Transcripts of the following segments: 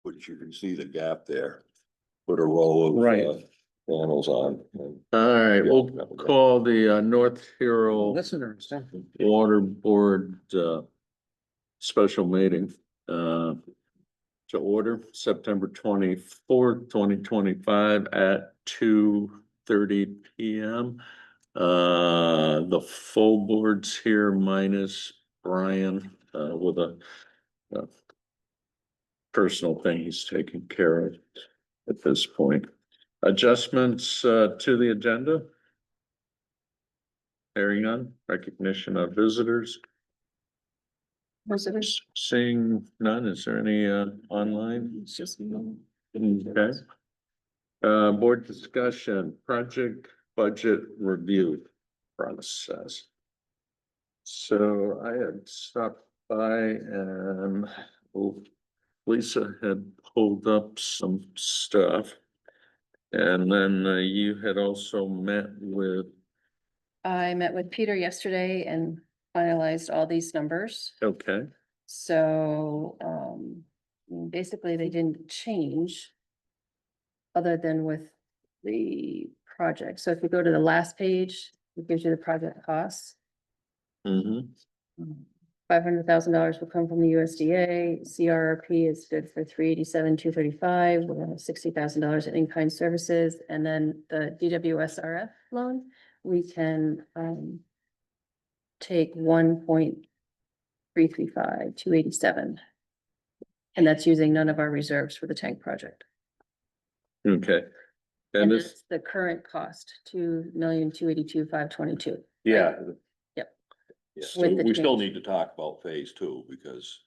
which you can see the gap there. Put a row of Right. panels on. All right, we'll Yeah. call the North Hero That's interesting. Water Board special meeting to order September 24th, 2025 at 2:30 p.m. The full board's here minus Brian with a personal thing he's taking care of at this point. Adjustments to the agenda? Hearing none, recognition of visitors. Visitors. Seeing none, is there any online? It's just. Okay. Board discussion, project budget review process. So I had stopped by and Lisa had pulled up some stuff. And then you had also met with, I met with Peter yesterday and finalized all these numbers. okay, So, basically they didn't change. Other than with the project. So if you go to the last page, it gives you the project costs. mm-hmm, $500,000 will come from the USDA. CRRP is good for 387,235. We're gonna have $60,000 in in-kind services, and then the DWSRF loan, we can take 1.335,287. And that's using none of our reserves for the tank project. okay. And And this, that's the current cost, 2,282,522. Yeah. Yep. Yeah, With so the we still change. need to talk about phase two, because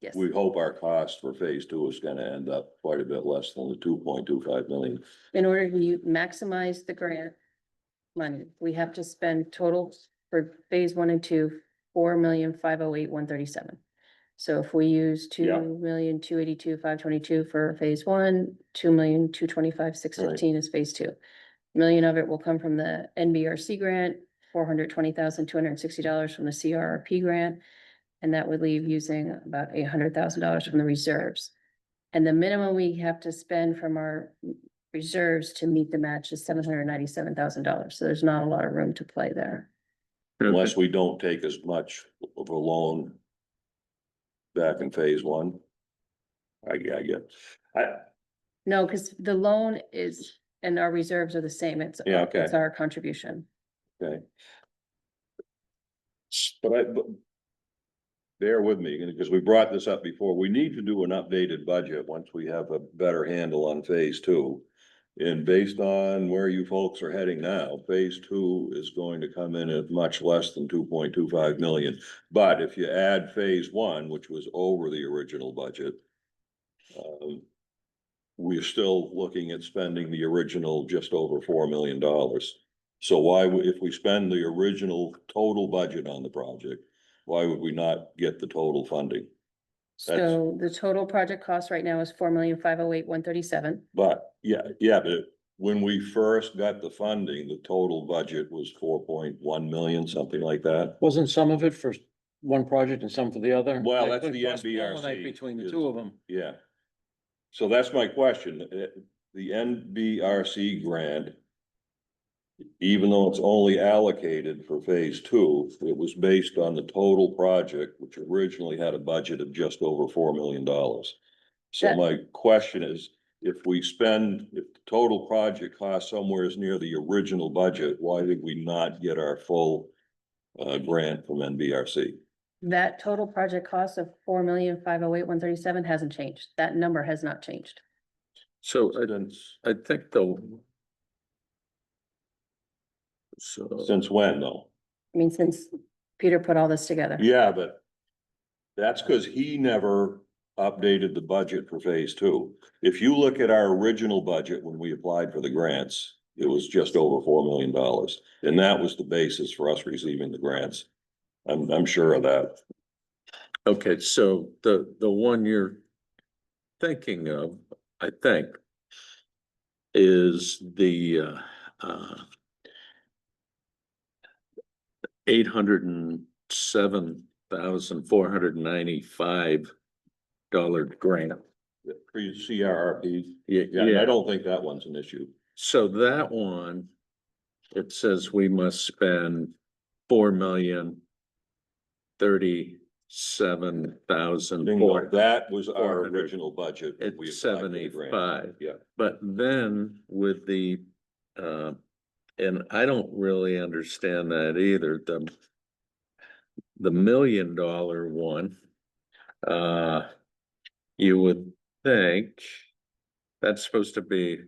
Yes. we hope our cost for phase two is gonna end up quite a bit less than the 2.25 million. In order to maximize the grant money, we have to spend total for phase 1 and 2, 4,508,137. So if we use Yeah. 2,282,522 for phase 1, 2,225,615 is phase 2. Million of it will come from the NBRC grant, $420,260 from the CRRP grant. And that would leave using about $800,000 from the reserves. And the minimum we have to spend from our reserves to meet the match is $797,000. So there's not a lot of room to play there. Unless we don't take as much of a loan back in phase one. I get, No, because the loan is, and our reserves are the same. It's, Yeah, okay. it's our contribution. okay. But bear with me, because we brought this up before. We need to do an updated budget once we have a better handle on phase two. And based on where you folks are heading now, phase two is going to come in at much less than 2.25 million. But if you add phase one, which was over the original budget, we're still looking at spending the original just over $4 million. So why would, if we spend the original total budget on the project, why would we not get the total funding? So the total project cost right now is 4,508,137. But but when we first got the funding, the total budget was 4.1 million, something like that. Wasn't some of it for one project and some for the other? Well, They that's could the cross-pollinate NBRC between the is- two of them. Yeah. So that's my question. The NBRC grant, even though it's only allocated for phase two, it was based on the total project, which originally had a budget of just over $4 million. So That- my question is, if the total project cost somewhere is near the original budget, why did we not get our full grant from NBRC? That total project cost of 4,508,137 hasn't changed. That number has not changed. so I think the. So, Since when though? I mean, since Peter put all this together. Yeah, but that's because he never updated the budget for phase two. If you look at our original budget when we applied for the grants, it was just over $4 million. And that was the basis for us receiving the grants. I'm sure of that. okay, so the one you're thinking of, I think, is the $807,495 grant. Pre-CRRP, Yeah, yeah, and I yeah, don't think that one's an issue. so that one, it says we must spend 4,037,000. Bingo, that was our 400. original budget. that we It's applied for the grant. 75. Yeah, But then with the, and I don't really understand that either, the $1 million one. You would think that's supposed to be,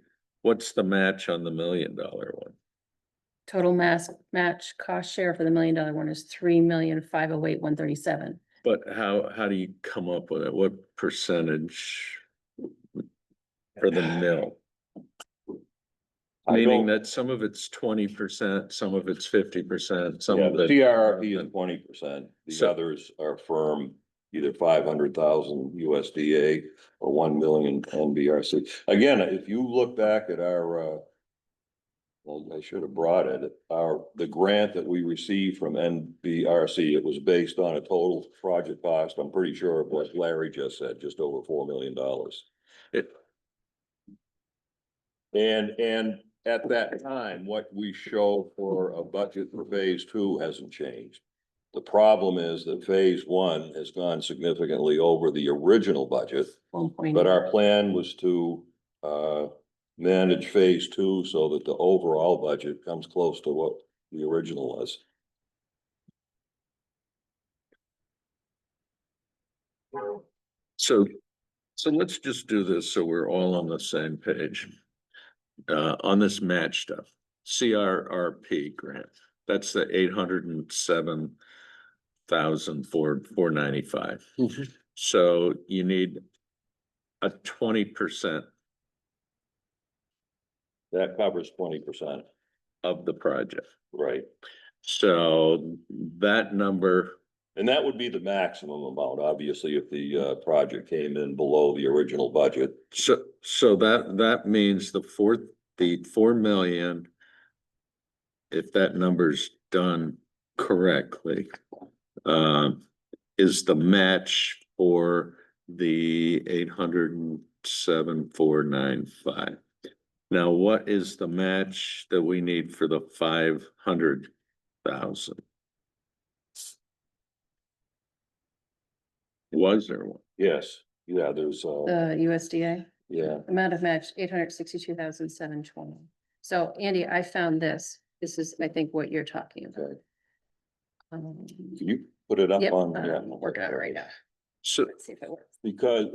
what's the match on the $1 million one? Total match cost share for the $1 million one is 3,508,137. But how do you come up with it? What percentage for the mill? I Meaning don't- that some of it's 20%, some of it's 50%, some yeah, of the it. CRRP is 20%, the So- others are firm, either 500,000 USDA or 1 million NBRC. Again, if you look back at our, well, I should have brought it, the grant that we received from NBRC, it was based on a total project cost, I'm pretty sure of what Larry just said, just over $4 million. It, And at that time, what we show for a budget for phase two hasn't changed. The problem is that phase one has gone significantly over the original budget, but our plan was to manage phase two so that the overall budget comes close to what the original was. so, so let's just do this so we're all on the same page. On this match stuff, CRRP grant, that's the 807,495. Mhm. So you need a 20% That covers 20%, of the project. right? So that number, And that would be the maximum amount, obviously, if the project came in below the original budget. so that means the 4 million, if that number's done correctly, is the match for the 807,495. Now, what is the match that we need for the 500,000? Was there one? Yes, yeah, there's, The USDA yeah, amount of match, 862,720. So Andy, I found this. This is, I think, what you're talking about. okay. Um, Can you put it up Yep, on? I'm working on it right now. So, Let's see if it works. Because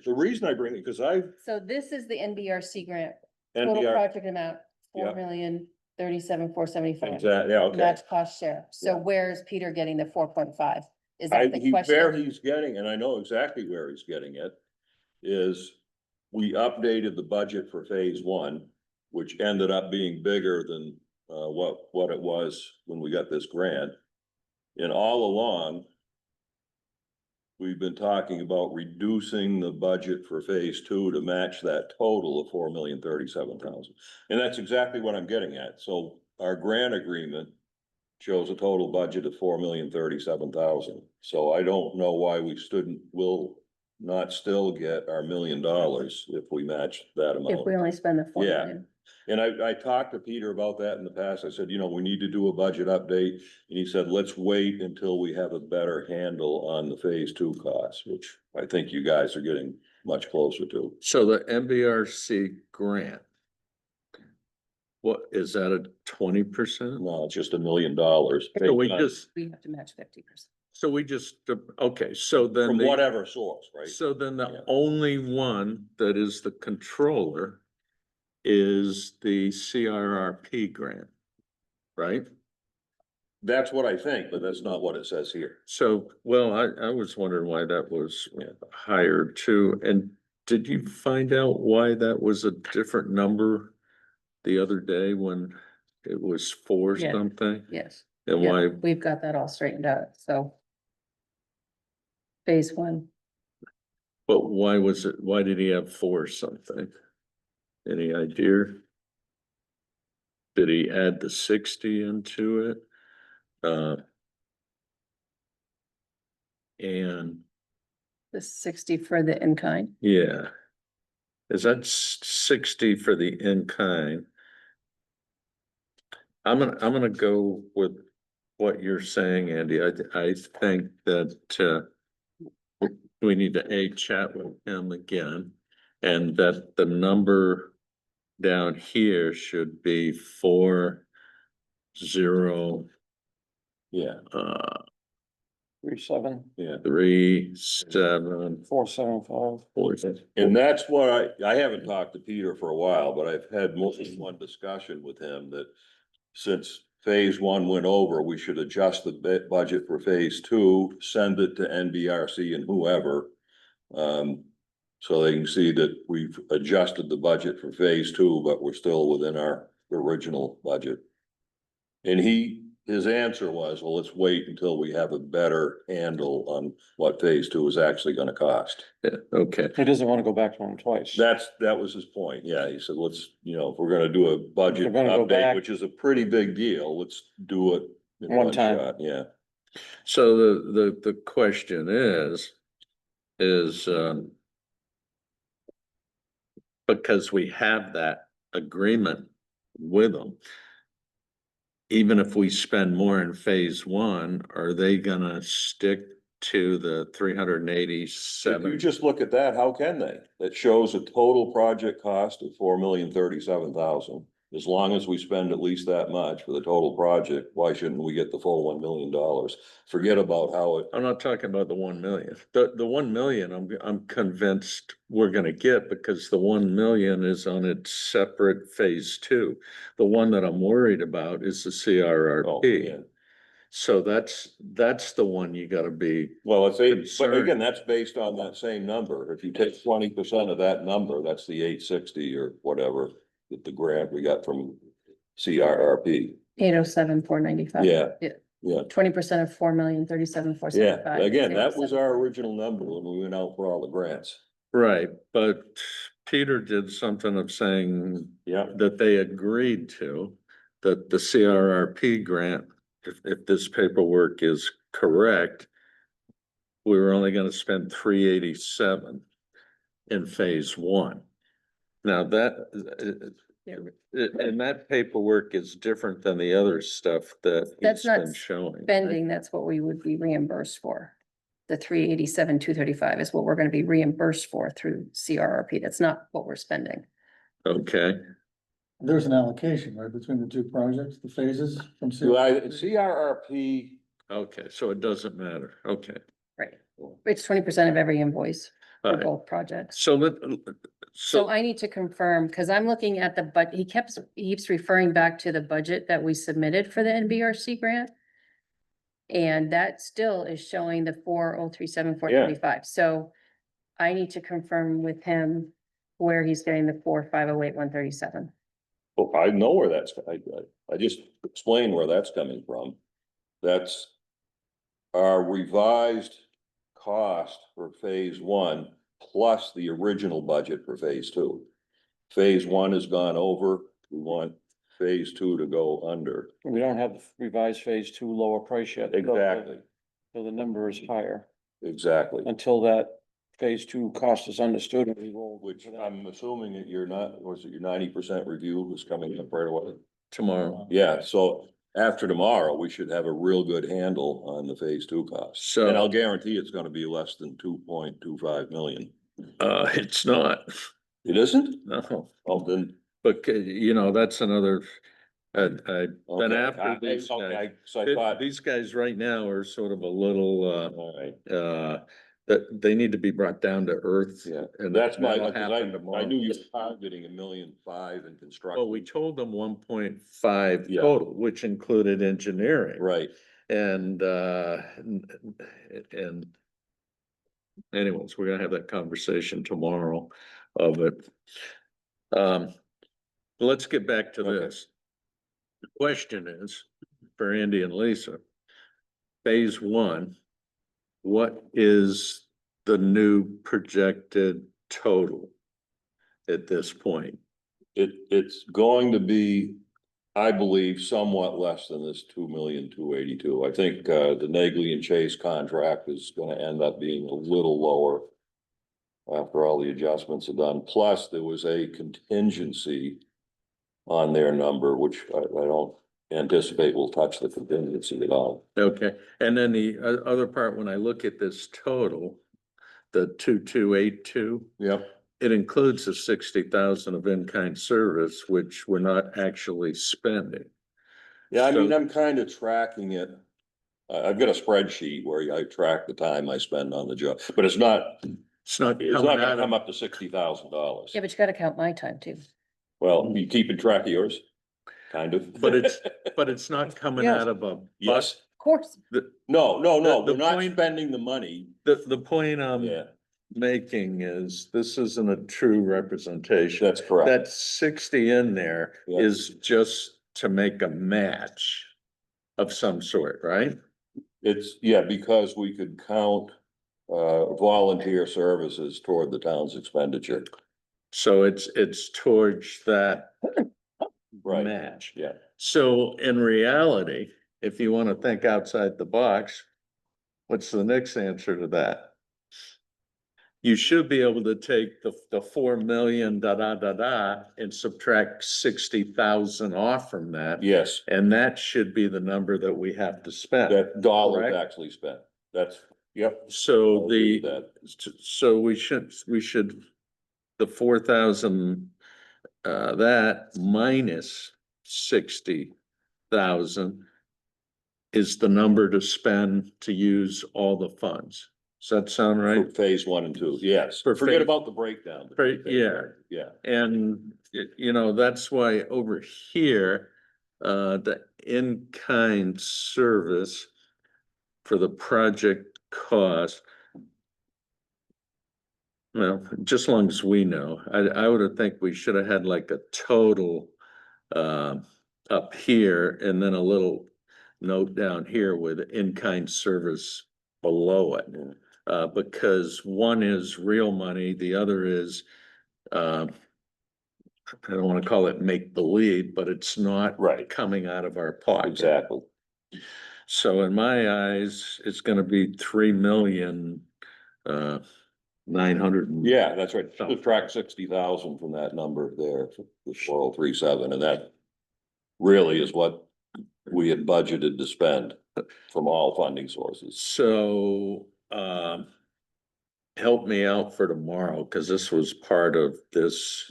the reason I bring it, because I, So this is the NBRC grant, total NPR, project amount, Yeah. 4,037,475. exactly, yeah, okay. Match cost share. So Yeah. where's Peter getting the 4.5? Is that the Where question? he's getting, and I know exactly where he's getting it, is we updated the budget for phase one, which ended up being bigger than what it was when we got this grant. And all along, we've been talking about reducing the budget for phase two to match that total of 4,037,000. And that's exactly what I'm getting at. So our grant agreement shows a total budget of 4,037,000. So I don't know why will not still get our $1 million if we match that If amount. we only spend the 4 Yeah. million. And I talked to Peter about that in the past. I said, we need to do a budget update. And he said, let's wait until we have a better handle on the phase two costs, which I think you guys are getting much closer to. so the MBRC grant, what, is that a 20%? No, it's just $1 million. So we We have to match 50%. okay, so then From the, whatever source, right? so then Yeah. the only one that is the controller is the CRRP grant, right? That's what I think, but that's not what it says here. So, well, I was wondering why that was higher too. And did you find out why that was a different number the other day when it was for Yeah. something? Yes. And Yeah, why, we've got that all straightened out, so. Phase one, but why did he have for something? Any idea? Did he add the 60 into it? And the 60 for the in-kind. yeah, is that 60 for the in-kind? I'm gonna go with what you're saying, Andy. I think that, we need to chat with him again, and that the number down here should be 40, Yeah, 37, yeah. 37, 475. 4. And that's what I haven't talked to Peter for a while, but I've had more than one discussion with him that since phase one went over, we should adjust the budget for phase two, send it to NBRC and whoever. So they can see that we've adjusted the budget for phase two, but we're still within our original budget. And his answer was, well, let's wait until we have a better handle on what phase two is actually gonna cost. Yeah, okay, He doesn't want to go back to him twice. That was his point. Yeah, he said, let's, if we're gonna do a budget If we're gonna go update, back- which is a pretty big deal, let's do it in One one time. shot. Yeah. so the question is, because we have that agreement with them, even if we spend more in phase one, are they gonna stick to the If you 387? just look at that, how can they? It shows a total project cost of $4,037,000. As long as we spend at least that much for the total project, why shouldn't we get the full $1 million? Forget about how it, I'm not talking about the 1 million. The 1 million, I'm convinced we're gonna get, because the 1 million is on its separate phase two. The one that I'm worried about is the oh, CRRP. yeah. So that's the one you gotta be, Well, but Concern. again, that's based on that same number. If you take 20% of that number, that's the 860 or whatever, that the grant we got from CRRP. 807, 495. Yeah. Yeah. Yeah. 20% of 4,037, Yeah, 475. again, that was our original number when we went out for all the grants. right, but Peter did something of saying Yeah. that they agreed to, that the CRRP grant, if this paperwork is correct, we were only gonna spend 387 in phase one. Now and that paperwork is different than the other stuff that That's he's not been showing. Spending, that's what we would be reimbursed for. The 387, 235 is what we're gonna be reimbursed for through CRRP. That's not what we're spending. Okay, There's an allocation, right, between the two projects, the phases from. CRRP, okay, so it doesn't matter, okay. Right. It's 20% of every invoice for Alright. both projects. So So I need to confirm, because I'm looking at he keeps referring back to the budget that we submitted for the NBRC grant. And that still is showing the 4,037, 435. So I need to confirm with him where he's getting the 4,508, 137. well, I know where I just explained where that's coming from. That's our revised cost for phase one plus the original budget for phase two. Phase one has gone over, we want phase two to go under. We don't have the revised phase two lower price yet. Exactly, So the number is higher exactly. until that phase two cost is understood and we roll. Which I'm assuming that you're not, was it your 90% review was coming up right away? tomorrow, Yeah, so after tomorrow, we should have a real good handle on the phase two cost. So- And I'll guarantee it's gonna be less than 2.25 million. it's not, It isn't? no, Oh, then. but that's another. Then Okay, after these okay, guys, so I thought, these guys right now are sort of a little, all right, that they need to be brought down to earth. yeah, And that's my, that'll because happen I tomorrow. knew you were targeting 1.5 million in construction. Well, we told them 1.5 Yeah. total, which included engineering. Right, And anyways, we're gonna have that conversation tomorrow of it. Let's get back to Okay. this. The question is, for Andy and Lisa, phase one, what is the new projected total at this point? it's going to be, I believe, somewhat less than this 2,282,000. I think, the Nagley and Chase contract is gonna end up being a little lower. after all the adjustments are done. Plus, there was a contingency on their number, which I don't anticipate will touch the contingency at all. Okay, and then the other part, when I look at this total, the 2282, Yep. it includes the 60,000 of in-kind service, which we're not actually spending. Yeah, I mean, So- I'm kind of tracking it. I've got a spreadsheet where I track the time I spend on the job, but it's not It's not gonna come up to $60,000. Yeah, but you gotta count my time too. Well, you keeping track of yours? Kind of. But it's not coming Yes. out of a. Yes, Of course, no, The we're not point- spending the money. The point I'm Yeah, making is this isn't a true representation. that's correct. That 60 in there Yeah. is just to make a match of some sort, right? It's, yeah, because we could count volunteer services toward the town's expenditure. So it's towards that Right, match. yeah. So in reality, if you want to think outside the box, what's the next answer to that? You should be able to take the 4 million and subtract 60,000 off from that. Yes, And that should be the number that we have to spend. that dollar Correct. actually spent. That's, yep. So I'll agree with so we should, the 4,000, that minus 60,000 is the number to spend to use all the funds. Does that sound For right? phase 1 and 2, yes. For Forget phase- about the breakdown. Yeah. Yeah, And, you know, that's why over here, the in-kind service for the project cost. Well, just as long as we know, I would have think we should have had like a total, up here and then a little note down here with in-kind service below it. Because one is real money, the other is, I don't wanna call it make believe, but it's not right, coming out of our pocket. exactly. So in my eyes, it's gonna be 3,000,000, 900. Yeah, that's right. Subtract 60,000 from that number there, the 4037, and that really is what we had budgeted to spend from all funding sources. So, help me out for tomorrow, cause this was part of this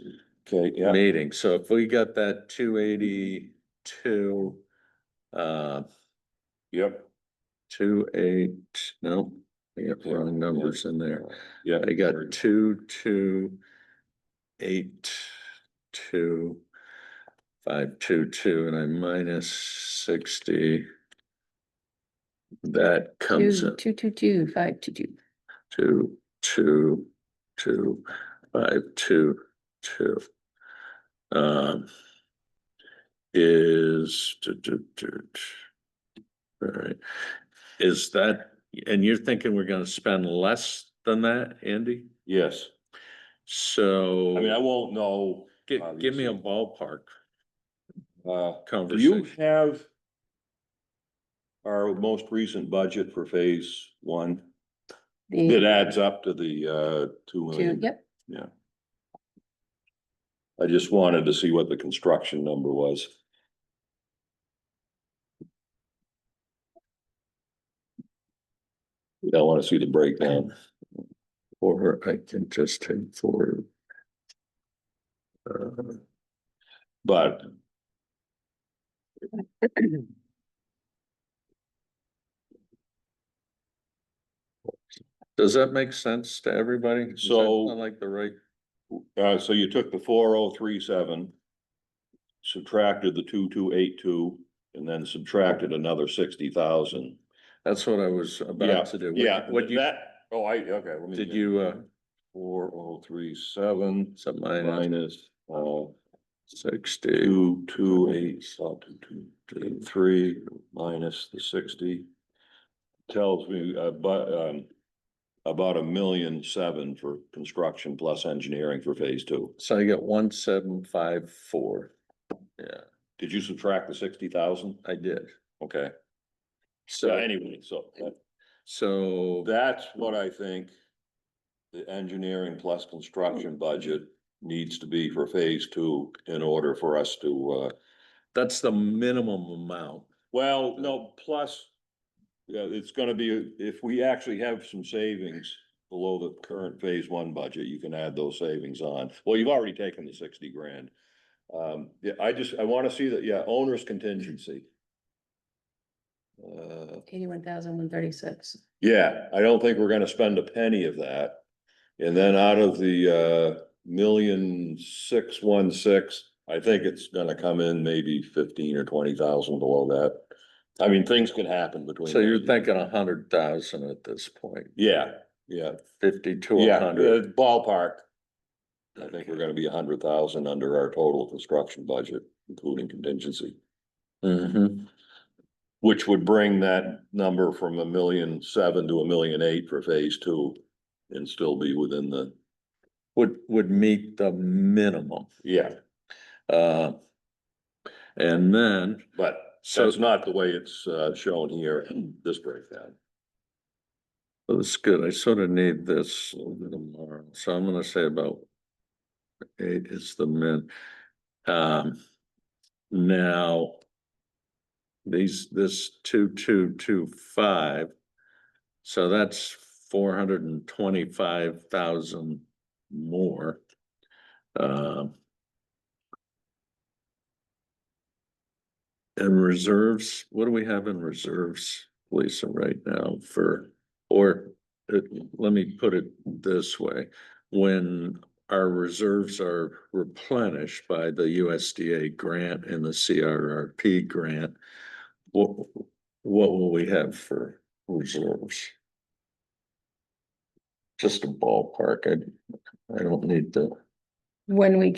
Okay, yeah, meeting. So if we got that 282, yep, 28, no, I got Yeah, wrong numbers in there. yeah. I got 2282,522, and I minus 60. That comes in 222,522. 222,522. Is. All right, is that, and you're thinking we're gonna spend less than that, Andy? Yes, So. I mean, I won't know. Give me a obviously. ballpark Do you conversation. have our most recent budget for phase 1? It The adds up to the 2 two, million. yep, Yeah. I just wanted to see what the construction number was. You don't want to see the breakdown. Or I can just take forward. But Does that make sense to everybody? Does that So- sound like the right, so you took the 4037. Subtracted the 2282 and then subtracted another 60,000. that's what I was Yeah, about to do. yeah, What you, that, oh, okay, let me. did you, 4037 some minus minus, 60? 228.3 minus the 60. Tells me, about 1,000,007 for construction plus engineering for phase 2. So I get 1754. Yeah, Did you subtract the 60,000? I did. Okay, so So, anyway, so so that's what I think the engineering plus construction budget needs to be for phase two in order for us to, That's the minimum amount. well, no, plus. Yeah, it's gonna be, if we actually have some savings below the current phase one budget, you can add those savings on. Well, you've already taken the 60 grand. Yeah, I wanna see that, yeah, owner's contingency. 81,136. Yeah, I don't think we're gonna spend a penny of that. And then out of the, 1,616,000, I think it's gonna come in maybe 15 or 20,000 below that. I mean, things can happen between. So you're those. thinking 100,000 at this point, Yeah, yeah, 50 to yeah, 100. ballpark. I think we're gonna be 100,000 under our total construction budget, including contingency. Mm-hmm. Which would bring that number from 1,700,000 to 1,800,000 for phase two. And still be within the, Would meet the minimum. yeah, And then, but So- that's not the way it's shown here in this breakdown. well, that's good. I sort of need this tomorrow, so I'm gonna say about 8 is the min. Now. This 2,225. So that's 425,000 more. And reserves, what do we have in reserves, Lisa, right now for, or let me put it this way. When our reserves are replenished by the USDA grant and the CRRP grant, what will we have for reserves? Just a ballpark, I don't need to. When we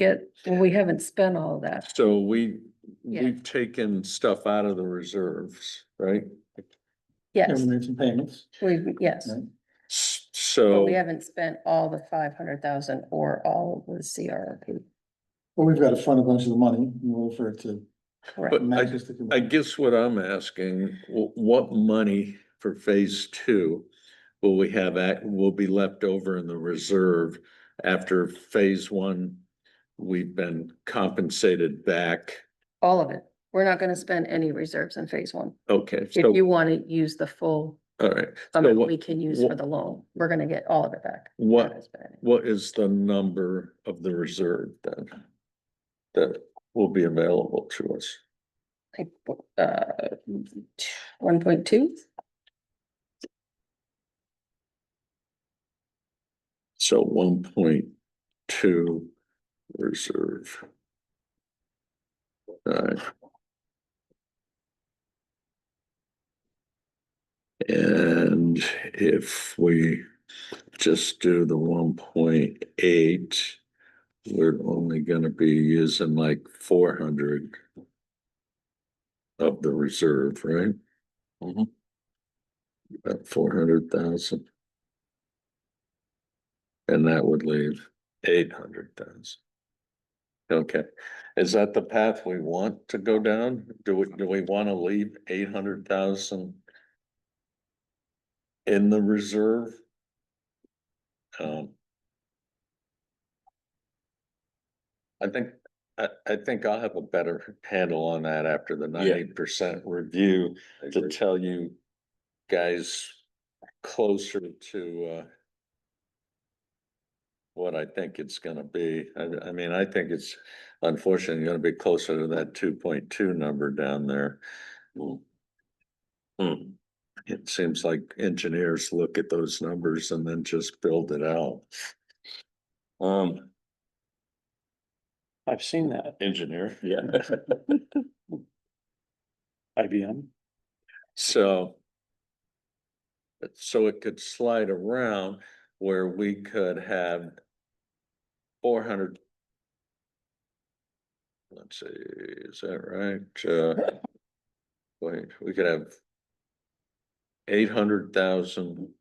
we haven't spent all of that. So Yeah. we've taken stuff out of the reserves, right? Yeah, Yes, we made some payments, yes, right? S- but So, we haven't spent all the 500,000 or all of the CRP. Well, we've got to fund a bunch of the money in order for it to Correct. But match us to. I guess what I'm asking, what money for phase two will we have will be left over in the reserve after phase one? We've been compensated back. All of it. We're not gonna spend any reserves in phase one. Okay, If so, you wanna use the full all right. So amount we what, can use for the loan, we're gonna get all of it back. We're not what, gonna spend any. what is the number of the reserve then? That will be available to us? Like, 1.2? So 1.2 reserve. And if we just do the 1.8, we're only gonna be using like 400 of the reserve, right? Mhm. About 400,000. And that would leave 800,000. Okay, is that the path we want to go down? Do we want to leave 800,000 in the reserve? I think I'll have a better handle on that after the Yeah. 90% review I to agree. tell you guys closer to what I think it's gonna be. I mean, I think it's unfortunately gonna be closer to that 2.2 number down there. Hmm. It seems like engineers look at those numbers and then just build it out. I've seen that, Engineer, yeah. IBM. So it could slide around where we could have 400. Let's see, is that right? Wait, we could have 800,000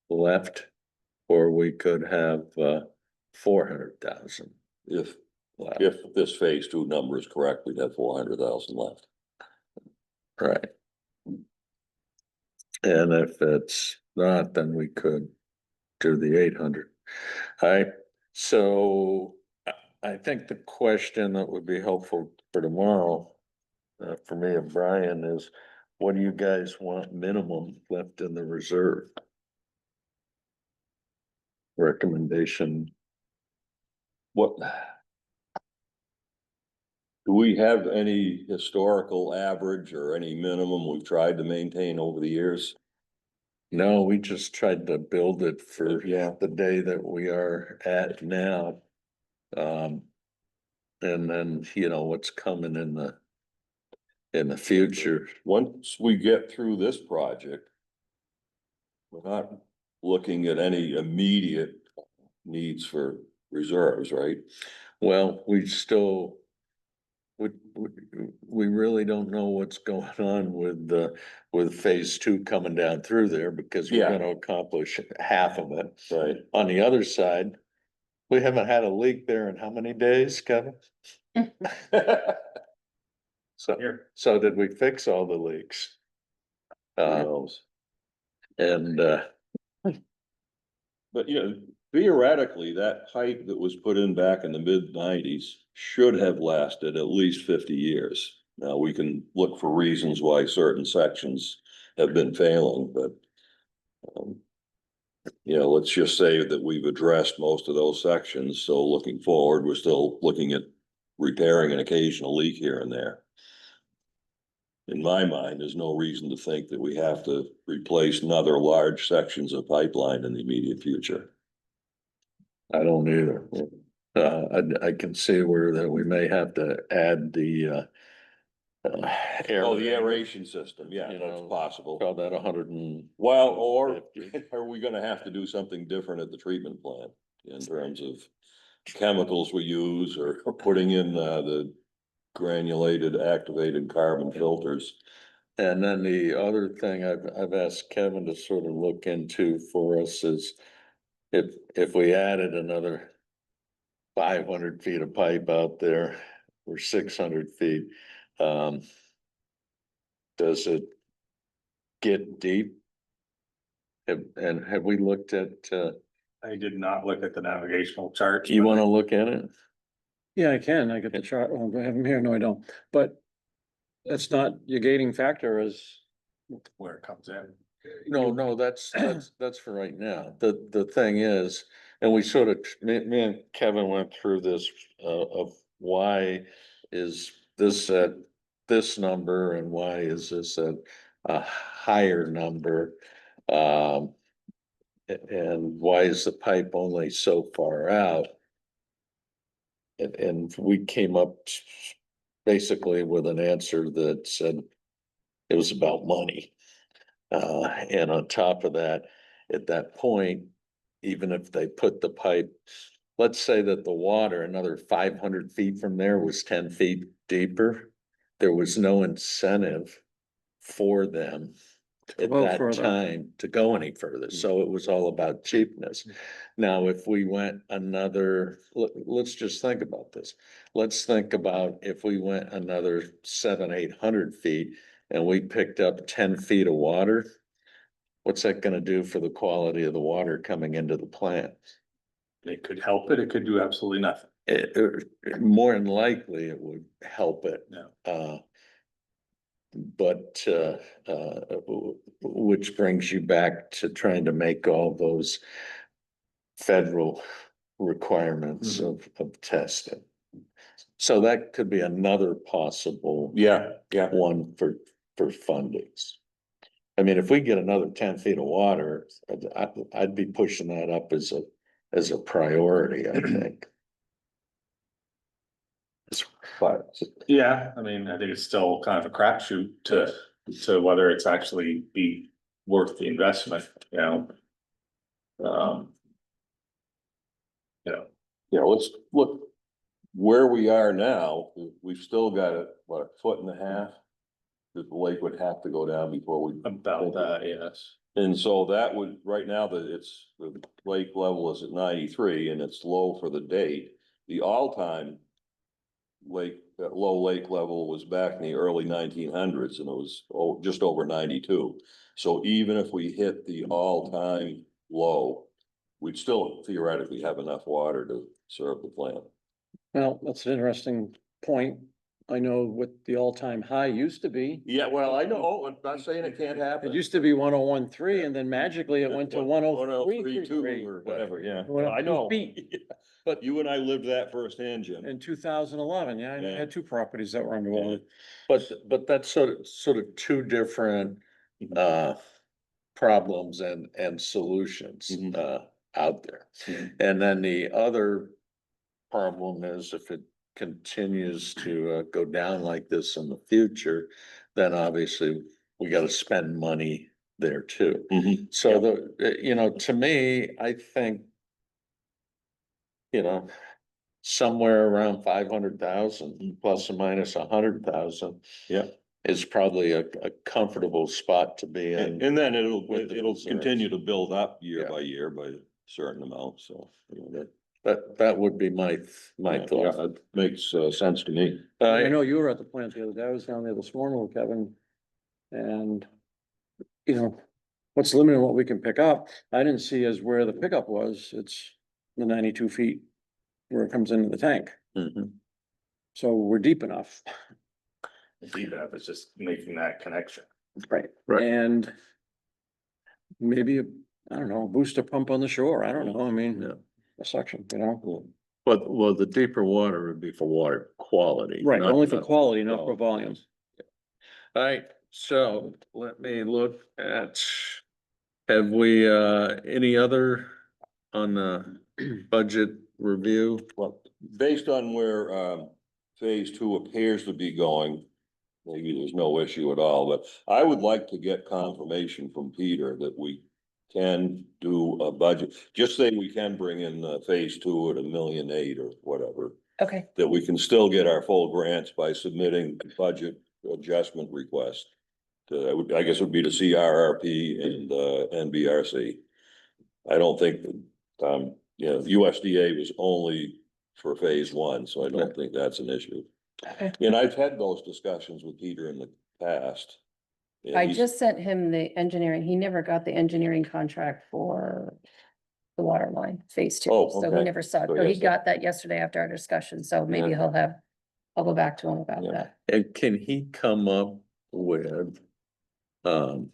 left, or we could have 400,000 If, left. if this phase two number is correct, we'd have 400,000 left. Right. And if it's not, then we could do the 800. All right, so I think the question that would be helpful for tomorrow, for me and Brian, is what do you guys want minimum left in the reserve? Recommendation. What? Do we have any historical average or any minimum we've tried to maintain over the years? No, we just tried to build it for Yeah. the day that we are at now. And then, you know, what's coming in the future. Once we get through this project, we're not looking at any immediate needs for reserves, right? Well, we still, we really don't know what's going on with phase two coming down through there because we're Yeah. gonna accomplish half of it. Right. On the other side, we haven't had a leak there in how many days, Kevin? So did we fix all the leaks? Who knows? And, But you know, theoretically, that pipe that was put in back in the mid-90s should have lasted at least 50 years. Now, we can look for reasons why certain sections have been failing, but you know, let's just say that we've addressed most of those sections, so looking forward, we're still looking at repairing an occasional leak here and there. In my mind, there's no reason to think that we have to replace another large sections of pipeline in the immediate future. I don't either. I can see where that we may have to add the, air. Oh, the aeration system, yeah, You that's know, possible. Call that 100 Well, or 50. are we gonna have to do something different at the treatment plant in terms of chemicals we use or putting in the granulated activated carbon filters? And then the other thing I've asked Kevin to sort of look into for us is if we added another 500 feet of pipe out there or 600 feet, does it get deep? Have we looked at, I did not look at the navigational charts. you but wanna look at it? Yeah, I can. I get the chart. Oh, do I have them here? No, I don't. But that's not your gating factor is, where it comes in. No, that's for right now. The thing is, and we sort of, me and Kevin went through this, of why is this at this number and why is this at a higher number? And why is the pipe only so far out? And we came up basically with an answer that said it was about money. And on top of that, at that point, even if they put the pipe, let's say that the water another 500 feet from there was 10 feet deeper, there was no incentive for them at go that further. time to go any further. So it was all about cheapness. Now, if we went another, let's just think about this. Let's think about if we went another 700-800 feet and we picked up 10 feet of water, what's that gonna do for the quality of the water coming into the plant? It could help it, it could do absolutely nothing. More than likely, it would help it. No. But which brings you back to trying to make all those federal requirements of testing. So that could be another possible Yeah, one for fundings. I mean, if we get another 10 feet of water, I'd be pushing that up as a priority, I think. but Yeah, I mean, I think it's still kind of a crapshoot to whether it's actually be worth the investment, you know? you know, let's look where we are now. We've still got a, what, a foot and a half that the lake would have to go down before we. About that, yes. And so that would, right now, the lake level is at 93 and it's low for the date. The all-time low lake level was back in the early 1900s and it was just over 92. So even if we hit the all-time low, we'd still theoretically have enough water to serve the plant. Well, that's an interesting point. I know what the all-time high used to be. Yeah, well, I know, I'm not saying it can't happen. It used to be 1013 and then magically it went to 103 2 or whatever, yeah. Went up I 2 know. feet. But you and I lived that firsthand, Jim. In 2011, yeah, I Yeah. had 2 properties that were underwater. But that's sort of two different, problems and solutions, Mhm. out there. Mhm. And then the other problem is if it continues to, go down like this in the future, then obviously we gotta spend money there too. Mhm. So to me, I think, somewhere around 500,000 plus or minus 100,000 Yeah, is probably a comfortable spot to be in. and then With the it'll reserves. continue to build up year Yeah. by year by a certain amount, so. That would be my Yeah, thought. it makes sense to me. I know you were at the plant the other day. I was down there this morning with Kevin. And, what's limiting what we can pick up, I didn't see as where the pickup was. It's the 92 feet where it comes into the tank. Mhm. So we're deep enough. Deep enough, it's just making that connection. Right. Right. And maybe, I don't know, a booster pump on the shore. I don't know. I mean, Yeah. a suction, But, well, the deeper water would be for water quality. Right, not only for quality, not for quality. volume. All right, so let me look at, have we, any other on the budget review? Well, based on where phase 2 appears to be going, maybe there's no issue at all, but I would like to get confirmation from Peter that we can do a budget. Just say we can bring in phase 2 at 1.8 million or whatever, Okay, that we can still get our full grants by submitting budget adjustment request. I guess it would be to CRRP and NBRC. I don't think that, USDA was only for phase 1, so I don't think that's an issue. okay. And I've had those discussions with Peter in the past. and I he's- just sent him the engineering. He never got the engineering contract for the water line, phase 2. Oh, So he okay. never saw it. So So he yes, got that yesterday after our discussion. So maybe Yeah. I'll go back to him about Yeah. that. And can he come up with, and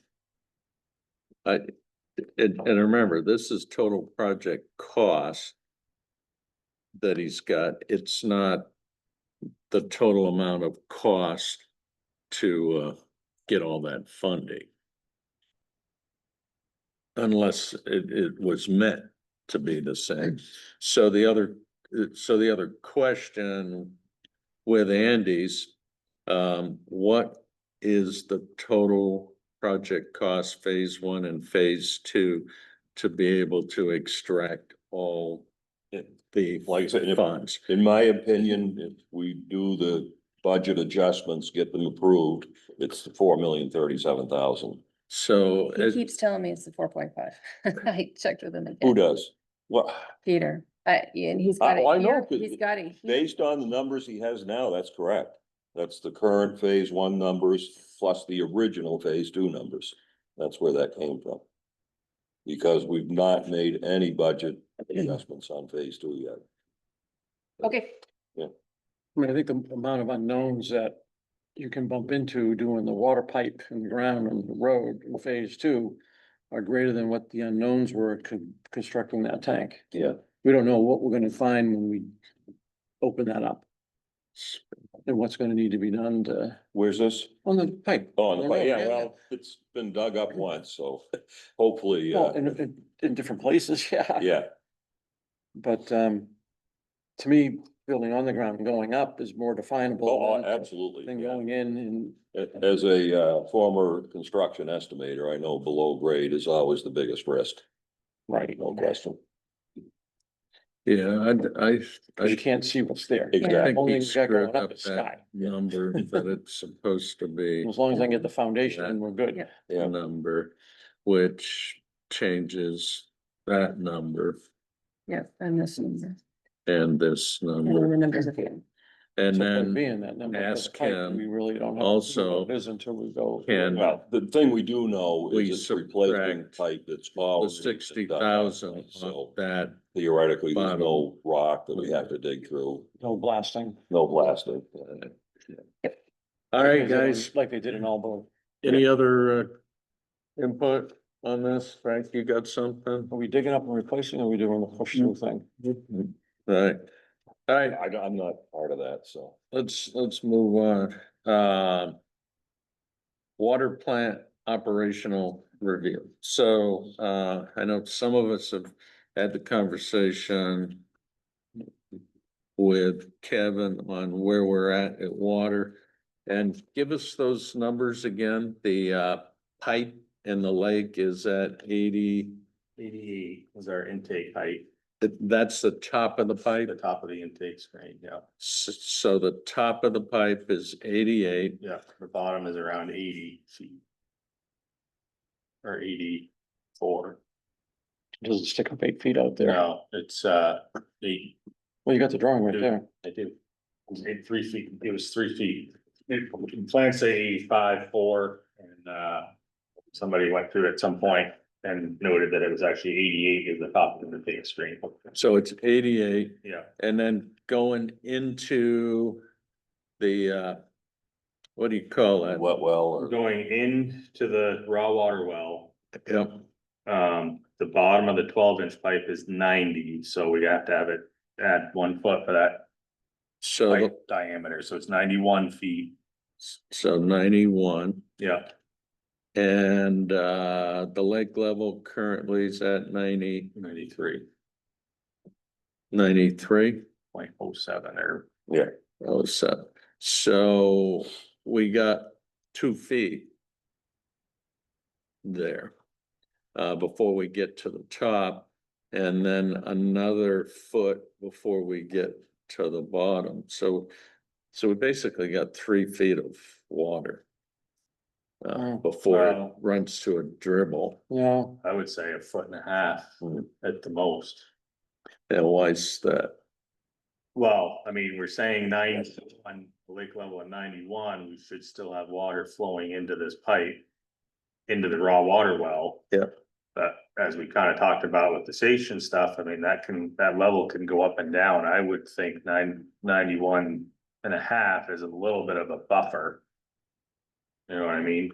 remember, this is total project cost that he's got. It's not the total amount of cost to, get all that funding. Unless it was meant to be the same. So the other question with Andy's, what is the total project cost, phase 1 and phase 2, to be able to extract all the Like I said, funds? in my opinion, if we do the budget adjustments, get them approved, it's 4,037,000. So He as, keeps telling me it's the 4.5. I checked with him Who again. does? Well, Peter, and he's got I it know, here. 'cause He's got it. here. based on the numbers he has now, that's correct. That's the current phase 1 numbers plus the original phase 2 numbers. That's where that came from. Because we've not made any budget adjustments on phase 2 yet. Okay, I mean, I think the amount of unknowns that you can bump into doing the water pipe in the ground on the road in phase 2 are greater than what the unknowns were constructing that tank. Yeah. We don't know what we're gonna find when we open that up. And what's gonna need to be done Where's this? on the pipe. Oh, on the, road, yeah, well, it's been dug up once, so hopefully, Well, in different places, yeah. yeah. But, to me, building on the ground and going up is more definable. Oh, than- absolutely. Than yeah. going in and, As a former construction estimator, I know below grade is always the biggest risk, right, no question. yeah, because you can't see what's there. I Exactly. think Only he thing you got screwed going up up is sky. that number that it's supposed to be. As long as I can get the foundation, Yeah. and we're good. Yeah. Yeah. Number, which changes that number yeah, and this number, and this and then number. the numbers at the end. And So by then being that number for the ask pipe, him we really don't have to also, know what it is until we go. can Well, the thing we do know we is it's replacing subtract pipe that's the already. 60,000 So off that, theoretically, there's bottom. no rock that we have to dig through, No blasting. no blasting. all Like right, they did on- guys, Like they did in Albo. any other input on this? Frank, you got something? Are we digging up and replacing, or are we doing the push through thing? Right, all right, I'm not part of that, so. let's move on. Water plant operational review. So, I know some of us have had the conversation with Kevin on where we're at water. And give us those numbers again. The, pipe in the lake is at 80. 88 is our intake height, That's the top of the pipe. the top of the intake screen, yeah. So the top of the pipe is 88. Yeah, the bottom is around 80 feet. Or 84. Does it stick up 8 feet out there? No, it's, 8, Well, you got the drawing right there. I do. It was 3 feet, it was 3 feet. Plans say 85, 4, and, somebody went through at some point and noted that it was actually 88 is the top of the big screen. So it's 88. Yeah, And then going into the, what do you call that? Wet well or. going into the raw water well, Yep, the bottom of the 12-inch pipe is 90, so we have to have it, add 1 foot for that so, pipe diameter, so it's 91 feet. so 91. Yeah, And, the lake level currently is at 93.07 93. or, Yeah. Oh, so we got 2 feet there, before we get to the top, and then another foot before we get to the bottom. So we basically got 3 feet of water. Before it Wow. runs to a dribble. Yeah, I would say 1.5 foot at the most. And why is that? Well, I mean, we're saying 90 on the lake level at 91, we should still have water flowing into this pipe. Into the raw water well. Yeah. But as we kind of talked about with the station stuff, I mean, that level can go up and down. I would think 91.5 is a little bit of a buffer. You know what I mean?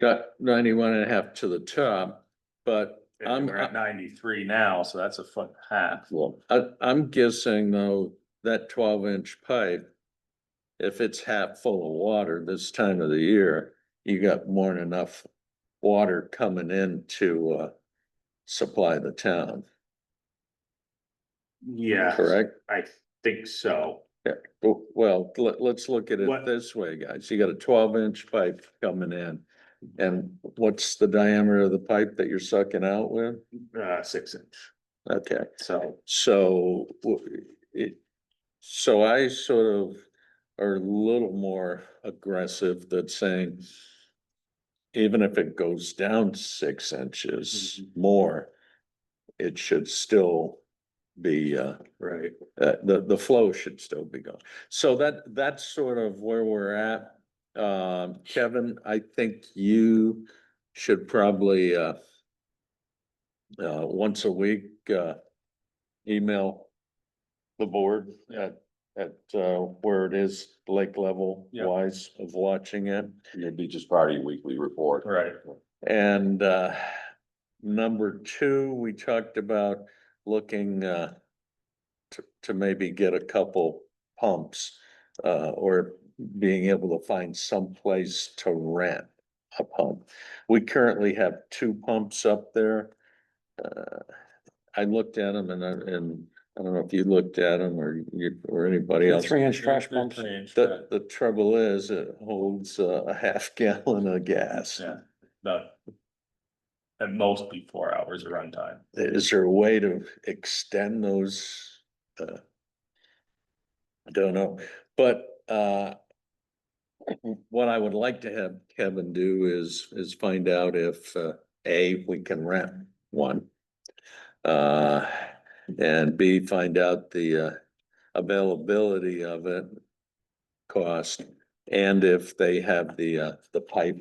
Got 91.5 to the top, but And we're at 93 now, so that's 1.5 foot. I'm guessing though, that 12-inch pipe, if it's half full of water this time of the year, you got more than enough water coming in to, supply the town, Yeah, correct? I think so. Yeah, well, let's look at it What- this way, guys. You got a 12-inch pipe coming in. And what's the diameter of the pipe that you're sucking out with? 6-inch, Okay, so. so so I sort of are a little more aggressive that saying even if it goes down 6 inches more, it should still be, Right. the flow should still be going. So that's sort of where we're at. Kevin, I think you should probably, once a week, email the board at where it is, lake level Yeah. wise of watching it. It'd be just part of your weekly report. Right. And, number 2, we talked about looking, to maybe get a couple pumps, or being able to find some place to rent a pump. We currently have 2 pumps up there. I looked at them and I don't know if you looked at them or you, or anybody else. 3-inch trash pumps. The trouble is it holds a half gallon of gas. Yeah, but at most be 4 hours of runtime. Is there a way to extend those? I don't know, but, what I would like to have Kevin do is find out if, we can rent one. And B, find out the, availability of it. cost. And if they have the pipe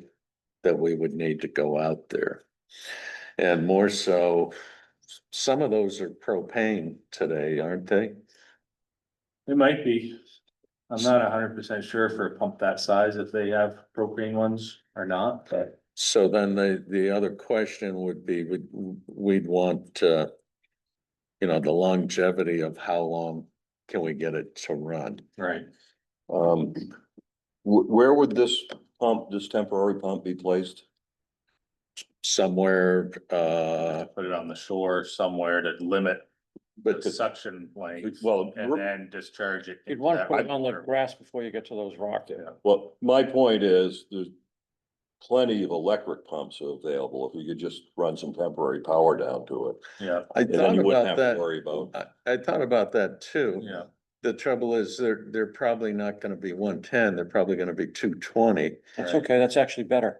that we would need to go out there. And more so, some of those are propane today, aren't they? It might be. I'm not 100% sure for a pump that size if they have propane ones or not, but. So then the other question would be, we'd want, the longevity of how long can we get it to run? Right. Where would this temporary pump be placed? Somewhere, Put it on the shore somewhere to limit but the suction length. Well, And then discharge it. You'd into want to that put it on the water. grass before you get to those rocks. Well, my point is, there's plenty of electric pumps available if you could just run some temporary power down to it. Yeah, I And then thought you wouldn't about have to that. worry about. I thought about that too. yeah. The trouble is, they're probably not gonna be 110, they're probably gonna be 220. That's Right. okay, that's actually better.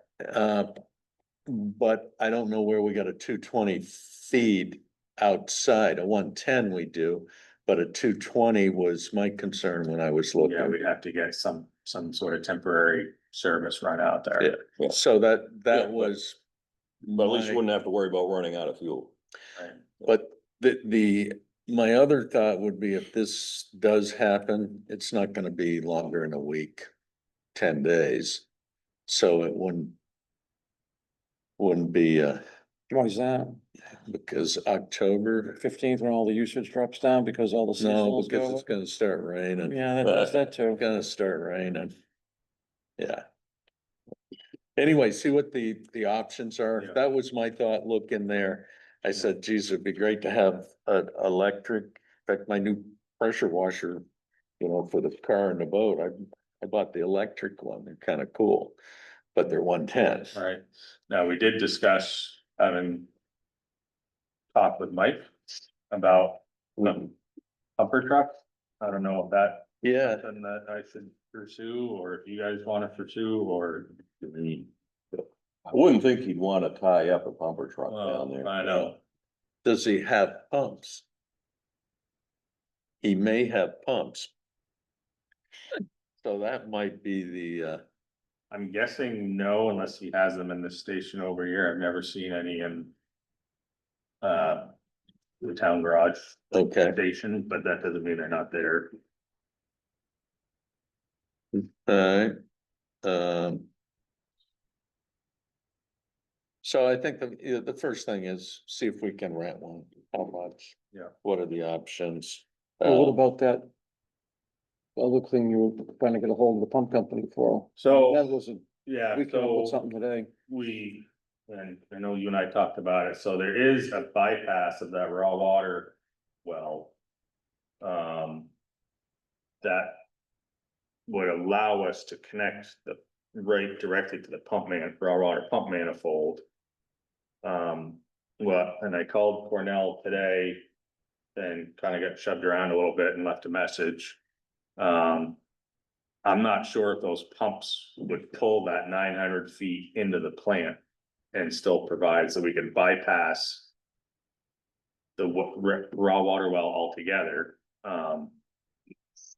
But I don't know where we got a 220 feed outside. A 110 we do, but a 220 was my concern when I was Yeah, looking. we'd have to get some sort of temporary service run out there. Yeah. So Yeah, that but- was. But at least you my- wouldn't have to worry about running out of fuel. Right. But my other thought would be, if this does happen, it's not gonna be longer than a week, 10 days. So it wouldn't be, Why is that? because October, 15th when all the usage drops down because all the no, seasonals because go it's up? gonna start raining. Yeah, that's that too. Gonna start raining. Yeah. Anyway, see what the options are. Yeah. That was my thought, look in there. I said, geez, it'd be great to have an electric, in fact, my new pressure washer, for the car and the boat, I bought the electric one. They're kind of cool, but they're 110. Right. Now, we did discuss having talked with Mike about the pumper truck. I don't know if that's Yeah, something that I should pursue, or if you guys want to pursue, or. I wouldn't think he'd wanna tie up a pumper truck down there. I know. does he have pumps? He may have pumps. So that might be the, I'm guessing no, unless he has them in the station over here. I've never seen any in. The town garage okay, station, but that doesn't mean they're not there. alright. So I think the first thing is see if we can rent one, how much? Yeah. What are the options? Well, what about that other thing you were trying to get a hold of the pump company for? That So, wasn't, yeah, we came up with so something today. and I know you and I talked about it, so there is a bypass of that raw water well. That would allow us to connect right directly to the raw water pump manifold. And I called Cornell today and kind of got shoved around a little bit and left a message. I'm not sure if those pumps would pull that 900 feet into the plant and still provide, so we can bypass the raw water well altogether.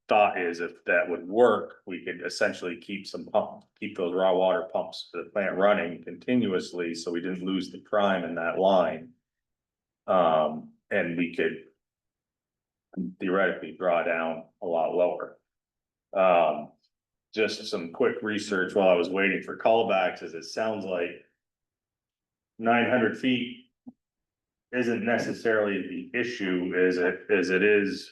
Thought is, if that would work, we could essentially keep those raw water pumps to the plant running continuously, so we didn't lose the prime in that line. And we could theoretically draw down a lot lower. Just some quick research while I was waiting for callbacks, as it sounds like 900 feet isn't necessarily the issue, as it is,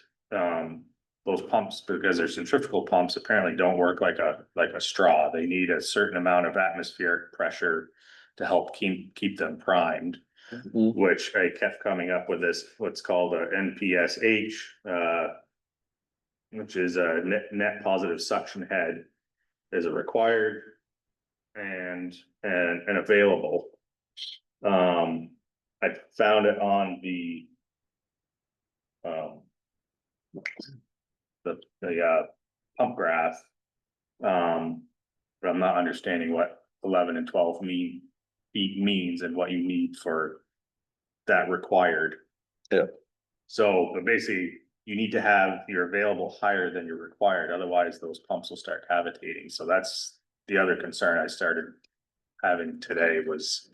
those pumps, because they're centrifugal pumps, apparently don't work like a straw. They need a certain amount of atmospheric pressure to help keep them primed. Which I kept coming up with this, what's called a NPSH, which is a net positive suction head, is a required and available. I found it on the pump graph. But I'm not understanding what 11 and 12 feet means and what you need for that required. Yeah. So, but basically, you need to have your available higher than you're required, otherwise those pumps will start cavitating. So that's the other concern I started having today was,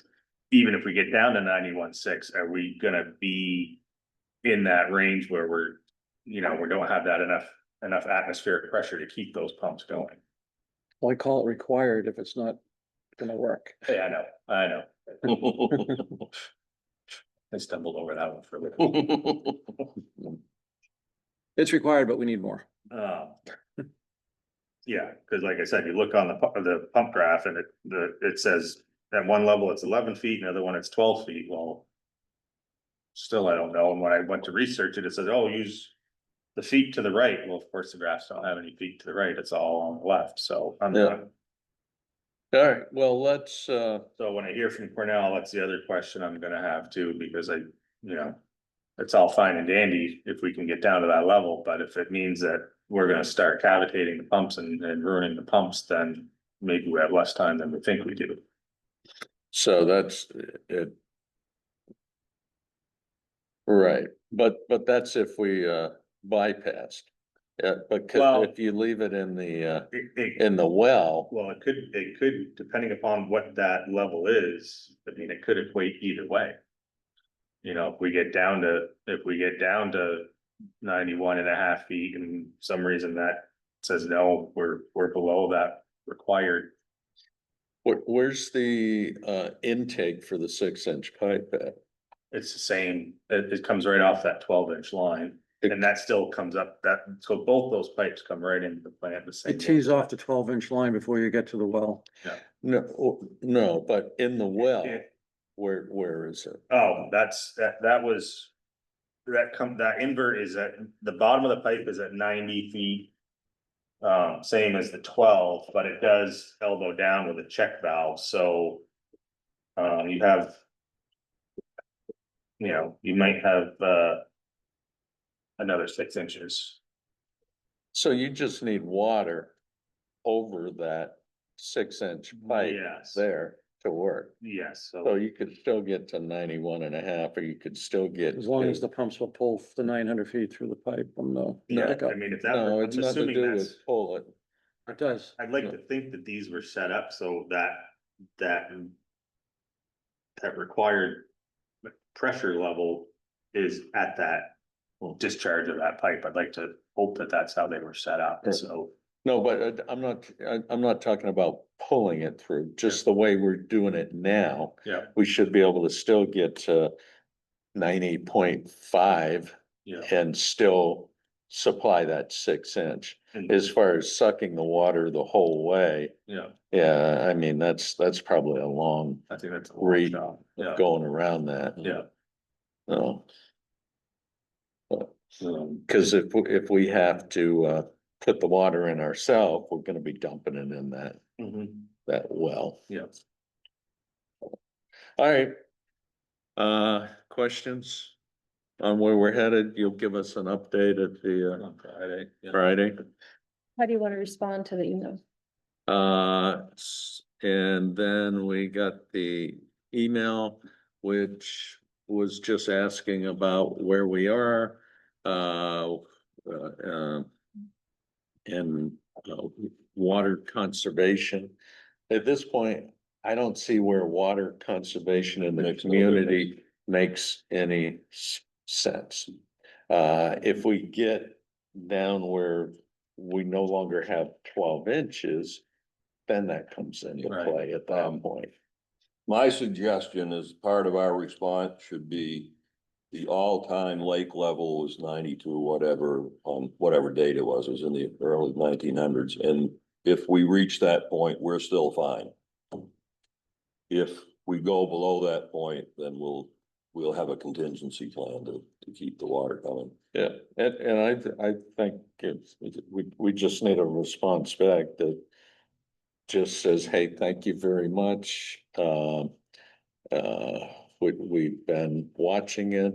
even if we get down to 91.6, are we gonna be in that range where we're, we don't have that enough atmospheric pressure to keep those pumps going? Why call it required if it's not gonna work? Yeah, I know. I stumbled over that one for a little. It's required, but we need more. Yeah, cause like I said, you look on the pump graph and it says at one level it's 11 feet, another one it's 12 feet, well. Still, I don't know, and when I went to research it, it says, oh, use the feet to the right, well, of course, the graphs don't have any feet to the right, it's all on the left, so. Yeah. All right, well, let's, So when I hear from Cornell, that's the other question I'm gonna have too, because it's all fine and dandy if we can get down to that level, but if it means that we're gonna start cavitating the pumps and ruining the pumps, then maybe we have less time than we think we do. so that's it. Right, but that's if we bypassed. Yeah, Well- because if you leave it in the well, Well, it could, depending upon what that level is, I mean, it could equate either way. If we get down to 91.5 feet and some reason that says, no, we're below that required. where's the intake for the 6-inch pipe at? It's the same, it comes right off that 12-inch line, and that still comes up, so both those pipes come right into the plant the same. It tees off the 12-inch line before you get to the well. No, but in the well, Yeah. where is it? Oh, that invert is at, the bottom of the pipe is at 90 feet. Same as the 12, but it does elbow down with a check valve, so. You have. You might have, another 6 inches. So you just need water over that 6-inch pipe Yes. there to work. Yes, So so, you could still get to 91.5, or you could still get. As long as to- the pumps will pull the 900 feet through the pipe from the yeah, pickup. I mean, if No, that, it's I'm nothing to assuming do that's, with pull it. It does. I'd like to think that these were set up so that required pressure level is at that discharge of that pipe. I'd like to hope that that's how they were set up, Right. so. No, but I'm not talking about pulling it through, just the way we're doing it now. Yeah. We should be able to still get to 90.5 Yeah. and still supply that 6-inch. And- As far as sucking the water the whole way, Yeah, yeah, I mean, that's probably a long I think that's a long read shot. Yeah, going around that. yeah. No, Um, cause if we have to put the water in ourselves, we're gonna be dumping it in that well. yeah. All right. Questions on where we're headed? You'll give us an update at the On Friday. Yeah. Friday. How do you want to respond to the email? And then we got the email, which was just asking about where we are. And water conservation. At this point, I don't see where water conservation in the Makes no community makes any sense. If we get down where we no longer have 12 inches, then that comes into Right. play at that point. My suggestion is part of our response should be the all-time lake level was 92, whatever, on whatever date it was in the early 1900s. And if we reach that point, we're still fine. If we go below that point, then we'll have a contingency plan to keep the water coming. Yeah, and I think we just need a response back that just says, hey, thank you very much. We've been watching it,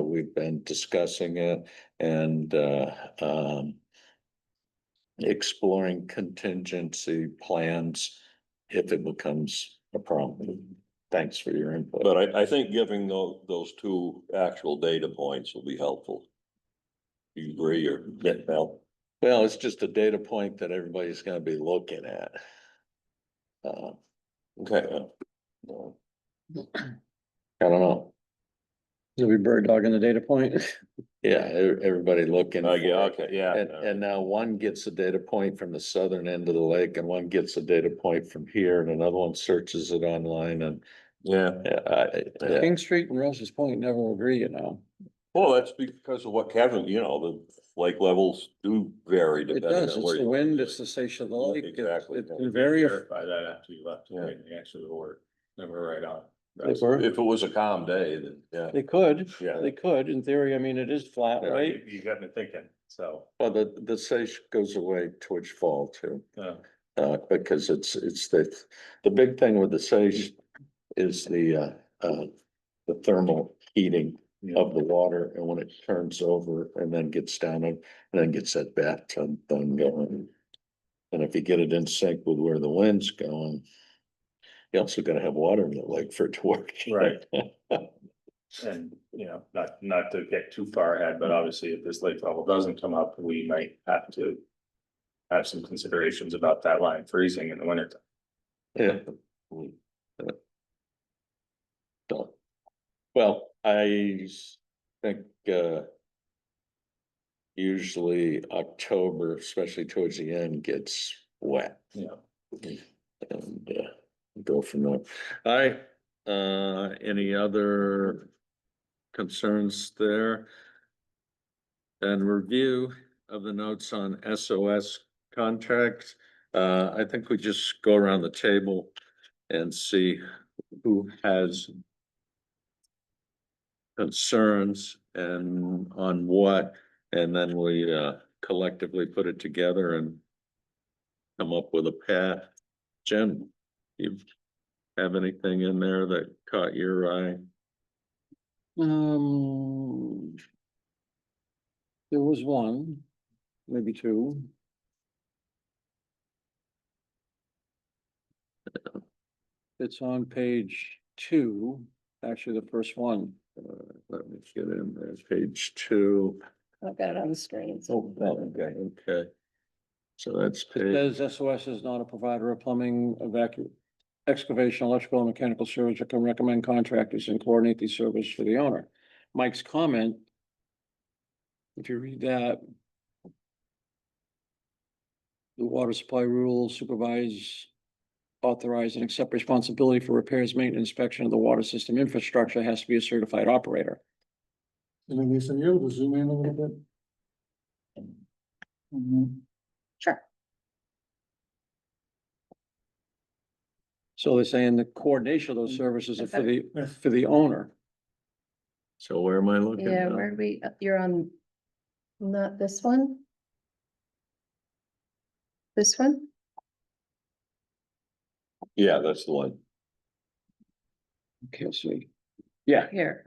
we've been discussing it and, exploring contingency plans if it becomes a problem. Thanks for your input. But I think giving those two actual data points will be helpful. You agree or, well, Well, it's just a data point that everybody's gonna be looking at. okay, I don't know. There'll be bird dog in the data point. Yeah, everybody looking. yeah, for it. okay, yeah. And now one gets a data point from the southern end of the lake and one gets a data point from here and another one searches it online and. Yeah, Yeah, King Street and Rose's Point never agree, you know. well, that's because of what Kevin, you know, the lake levels do vary It depending does, on it's where the you. wind, it's the station of the lake. Exactly. It can vary. Verify that after you left, Yeah. right, the answer to the word, never right on. They were. If it was a calm day, then, yeah. They could, Yeah. they could, in theory, I mean, it is flat, Yeah, right? You got me thinking, so, well, the sage goes away towards fall too. uh, Because it's the big thing with the sage is the thermal heating of the water, and when it turns over and then gets down and then gets that bathtub thing going. And if you get it in sync with where the wind's going, you also gotta have water in the lake for it to work. Right. and, not to get too far ahead, but obviously if this lake level doesn't come up, we might have to have some considerations about that line freezing in the winter. Yeah. Don't. Well, I think, usually October, especially towards the end, gets wet. Yeah. And, go from there. All right, any other concerns there? And review of the notes on SOS contract. I think we just go around the table and see who has concerns and on what, and then we collectively put it together and come up with a path. Jen, you have anything in there that caught your eye? There was one, maybe two. It's on page 2, actually the first one. Let me get in there, page 2. I've got it on the screen. Oh, okay, okay. So that's It page, says SOS is not a provider of plumbing, excavation, electrical, and mechanical service, or can recommend contractors and coordinate these services for the owner. Mike's comment, if you read that, the water supply rules supervise, authorize, and accept responsibility for repairs, maintenance, inspection of the water system infrastructure has to be a certified operator. And Lisa, you able to zoom in a little bit? Mhm. Sure. So they're saying the coordination of those services are for the owner. so where am I looking? Yeah, now? where are we, you're on, not this one? This one? Yeah, that's the one. Okay, let's see. Yeah, Here.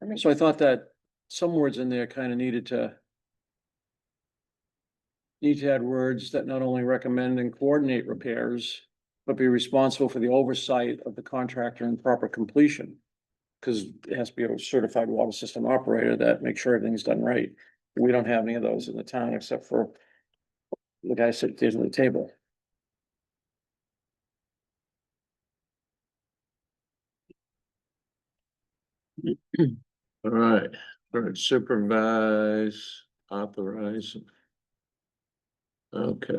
Let me- so I thought that some words in there kind of need to add words that not only recommend and coordinate repairs, but be responsible for the oversight of the contractor and proper completion. Because it has to be a certified water system operator that makes sure everything's done right. We don't have any of those in the town except for the guy sitting at the table. All right, supervise, authorize. Okay,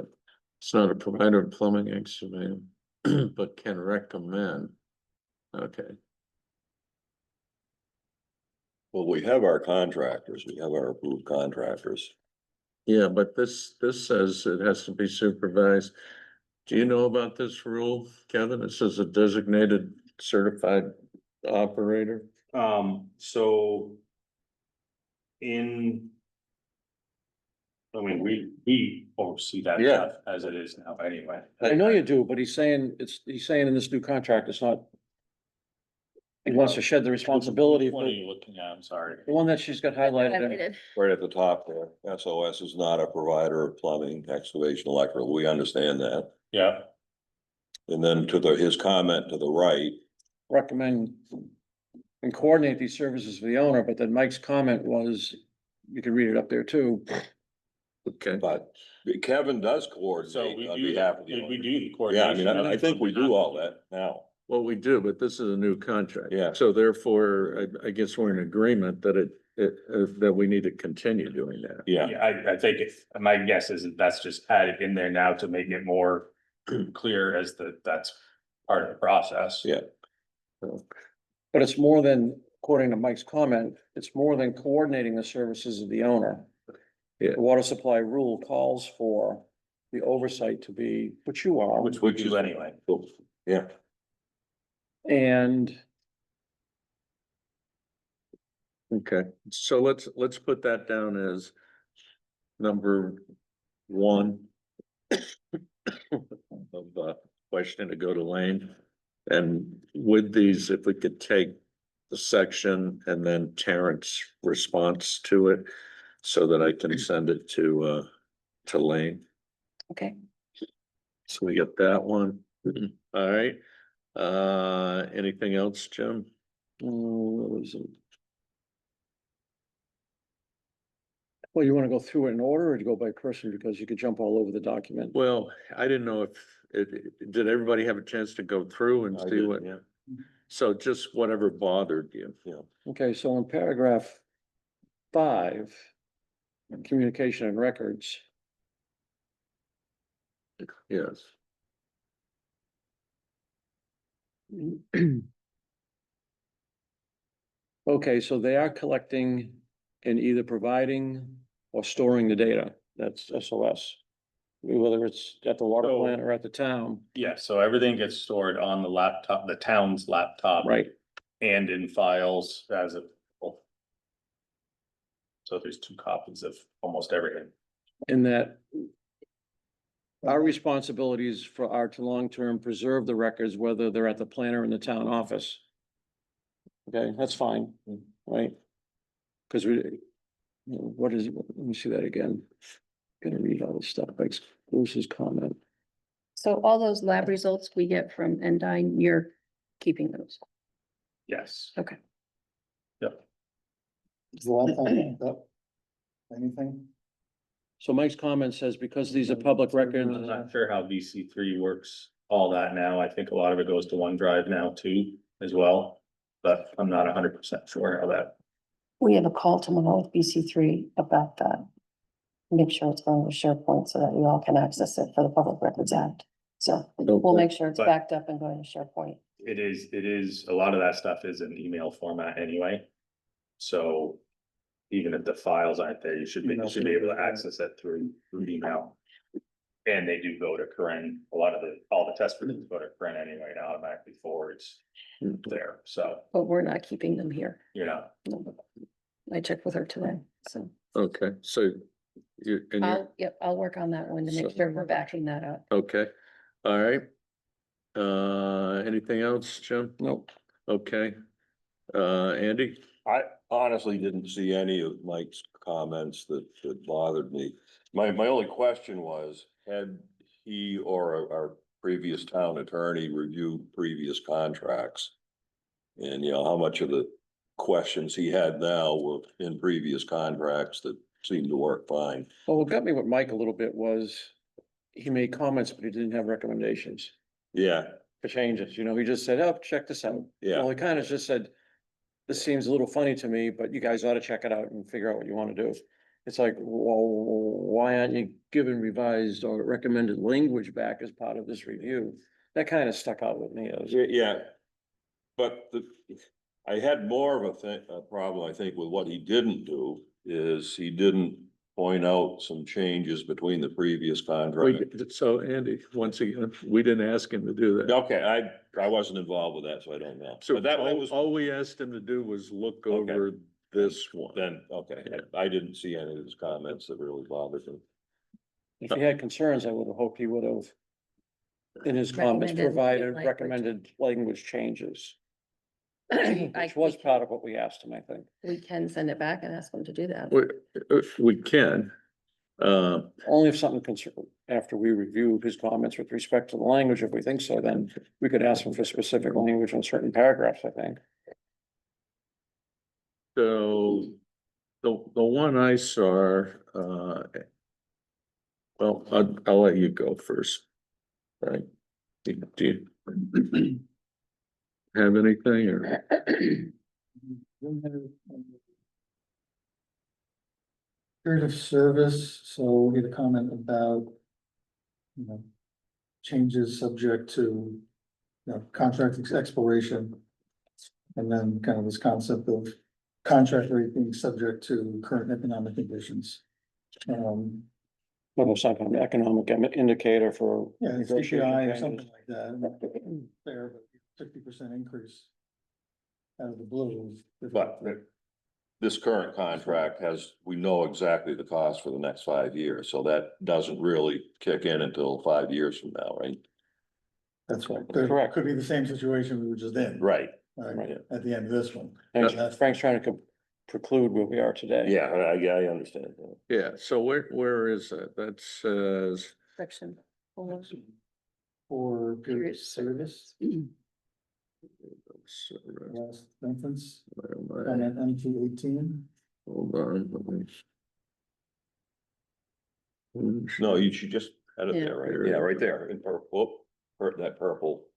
it's not a provider of plumbing excavating, but can recommend. Okay, Well, we have our contractors, we have our approved contractors. yeah, but this says it has to be supervised. Do you know about this rule, Kevin? It says a designated certified operator. So. We oversee that Yeah. stuff as it is now anyway. I know you do, but he's saying in this new contract, it's not. He wants to shed the responsibility. What are you looking at? I'm sorry. The one that she's got highlighted. Highlighted. Right at the top there, SOS is not a provider of plumbing, excavation, electrical, we understand that. Yeah, And then to his comment to the right, Recommend and coordinate these services for the owner, but then Mike's comment was you can read it up there too. Okay, But Kevin does So coordinate we on do, behalf of the we owner. do the Yeah, I coordination. mean, I think we do all that now. well, we do, but this is a new contract. Yeah. So therefore, I guess we're in agreement that that we need to continue doing that. Yeah, Yeah, I think if, my guess is that that's just added in there now to make it more clear as that's part of the process. yeah, But it's more than, according to Mike's comment, it's more than coordinating the services of the owner. Yeah. The water supply rule calls for the oversight to be, which you are, Which we do anyway. yeah. and Okay, so let's put that down as number one of question to go to Lane. And with these, if we could take the section and then Terrence's response to it so that I can send it to Lane. Okay, So we get that one. All right. Anything else, Jim? what was it? Well, you wanna go through it in order or to go by person, because you could jump all over the document. Well, I didn't know if did everybody have a chance to go through and I see did, what? yeah. So just whatever bothered you. Okay, so in paragraph 5, communication and records, Yes. okay, so they are collecting and either providing or storing the data, that's SOS. Whether it's at the water So- plant or at the town, Yeah, so everything gets stored on the laptop, the town's laptop. right? And in files as a. So there's 2 copies of almost everything. In that our responsibilities for are to long-term preserve the records, whether they're at the planner in the town office. Okay, that's fine, right? Cause what is, let me see that again. Gonna read all this stuff, like Bruce's comment. so all those lab results we get from Endine, you're keeping those. Yes. Okay. Yep. Is the last time up? Anything? So Mike's comment says, because these are public records, I'm not sure how VC3 works, all that now. I think a lot of it goes to OneDrive now too, as well. But I'm not 100% sure how that. We have a call tomorrow with BC3 about that. Make sure it's going to SharePoint so that we all can access it for the Public Records Act. So we'll make sure it's But- backed up and going to SharePoint. It is, a lot of that stuff is in email format anyway. So even if the files aren't there, you should be able to access it through email. And they do go to Corinne, all the test results go to Corinne anyway, and automatically forwards there, so, But we're not keeping them here. you know. I checked with her today, so Okay, so I'll work on that one to make So- sure we're backing that up. okay, all right. Anything else, Jim? nope. Okay. Andy? I honestly didn't see any of Mike's comments that bothered me. My only question was, had he or our previous town attorney reviewed previous contracts? And how much of the questions he had now were in previous contracts that seemed to work fine? Well, what got me with Mike a little bit was he made comments, but he didn't have recommendations Yeah, for changes. He just said, oh, check this out. yeah, Well, he kind of just said, this seems a little funny to me, but you guys ought to check it out and figure out what you want to do. It's like, well, why aren't you giving revised or recommended language back as part of this review? That kind of stuck out with me. It was- yeah. But I had more of a problem, I think, with what he didn't do, is he didn't point out some changes between the previous contract. So Andy, once again, we didn't ask him to do that. Okay, I wasn't involved with that, so I don't know. So But that was, all we asked him to do was look Okay. over this one. then, okay, I didn't see any of his comments that really bothered me. If he had concerns, I would have hoped he would have, in his comments, Recommended provided language. recommended language changes. I- Which was part of what we asked him, I think. We can send it back and ask them to do that. We can. Only if something after we review his comments with respect to the language, if we think so, then we could ask him for specific language on certain paragraphs, I think. So the one I saw, well, I'll let you go first. Right? Do you have anything or? Period of service, so we had a comment about, you know, changes subject to, contract expiration. And then kind of this concept of contract rate being subject to current economic conditions. Well, some kind of economic indicator for. Yeah, it's negotiation CPI or advantage. something like that, there, but 50% increase. Out of the blue. But this current contract has, we know exactly the cost for the next 5 years, so that doesn't really kick in until 5 years from now, right? That's right, Correct. could be the same situation we were just in. Right. Right, at the end of this one. Frank's trying to preclude where we are today. Yeah, I understand. Yeah, so where is that? That says, Section. For Period good service, last sentence, comment MT 18. hold on, let me. No, you should just edit Yeah. there, right? Yeah, right there in purple, that purple.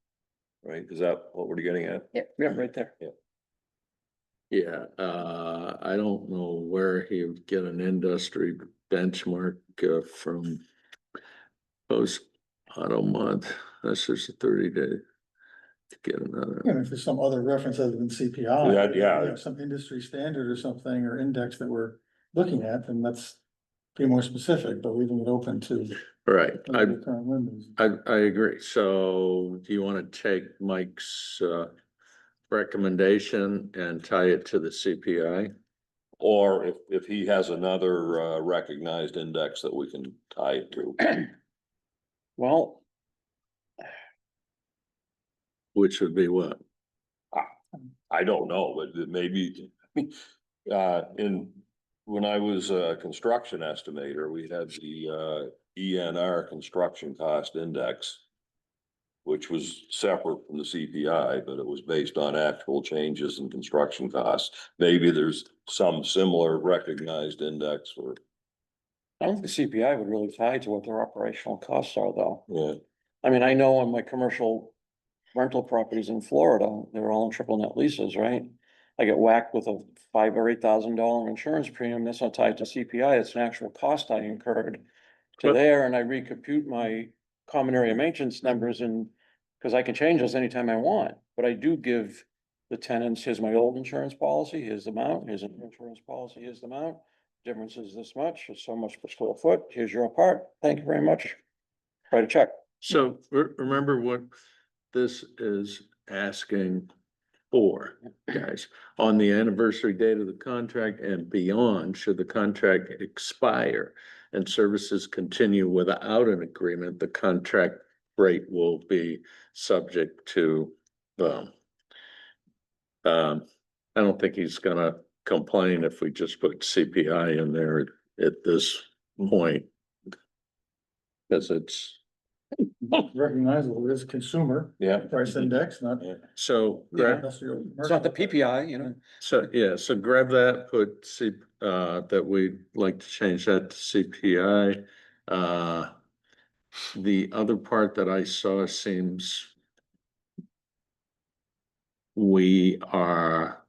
Right, is that what we're getting at? Yeah, right there. Yeah, I don't know where he would get an industry benchmark from post auto month. That's just a 30-day to get another. And if there's some other reference other than CPI. Yeah. Some industry standard or something or index that we're looking at, then let's be more specific, but leaving it open to. Right, the current windows. I agree. So do you want to take Mike's recommendation and tie it to the CPI? Or if he has another recognized index that we can tie it to. Well, Which would be what? I don't know, but it maybe, when I was a construction estimator, we had the ENR construction cost index. Which was separate from the CPI, but it was based on actual changes in construction costs. Maybe there's some similar recognized index or, I don't think the CPI would really tie to what their operational costs are, though. yeah. I mean, I know on my commercial rental properties in Florida, they're all in triple net leases, right? I get whacked with a $5,000 or $8,000 insurance premium. That's not tied to CPI. It's an actual cost I incurred to But- there, and I recompute my common area maintenance numbers and because I can change those anytime I want, but I do give the tenants, here's my old insurance policy, here's the amount, here's an insurance policy, here's the amount. Difference is this much, it's so much per square foot, here's your part, thank you very much. Write a check. So remember what this is asking for, guys. On the anniversary date of the contract and beyond, should the contract expire and services continue without an agreement, the contract rate will be subject to I don't think he's gonna complain if we just put CPI in there at this point. Cause it's, Recognizable as consumer Yeah. price index, not. so, Industrial. It's not the PPI, you know. so grab that, put that we'd like to change that to CPI. The other part that I saw seems we are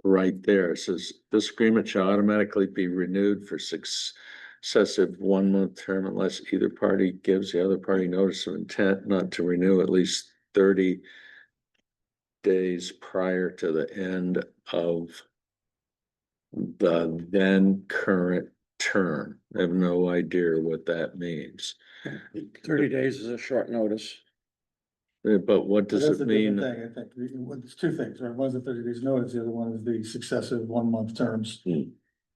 right there. It says this agreement shall automatically be renewed for successive 1-month term unless either party gives the other party notice of intent not to renew at least 30 days prior to the end of the then current term. I have no idea what that means. 30 days is a short notice. But what does That's it a different mean? thing, I think. It's two things, right? One's the 30 days notice, the other one is the successive 1-month terms.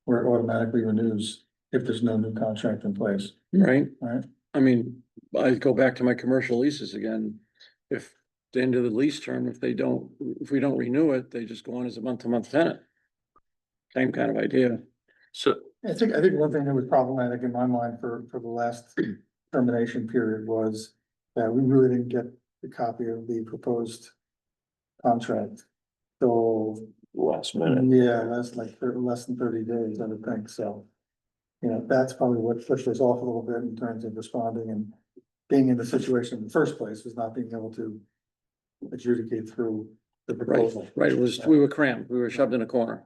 Where it automatically renews if there's no new contract in place, Right? right? I mean, I go back to my commercial leases again. If the end of the lease term, if we don't renew it, they just go on as a month-to-month tenant. Same kind of idea. So, I think one thing that was problematic in my mind for the last termination period was that we really didn't get the copy of the proposed contract. So last minute. Yeah, that's like less than 30 days, I would think, so. You know, that's probably what pushed us off a little bit in terms of responding and being in the situation in the first place, was not being able to adjudicate through the Right, proposal. right, it was, we were crammed, we were shoved in a corner.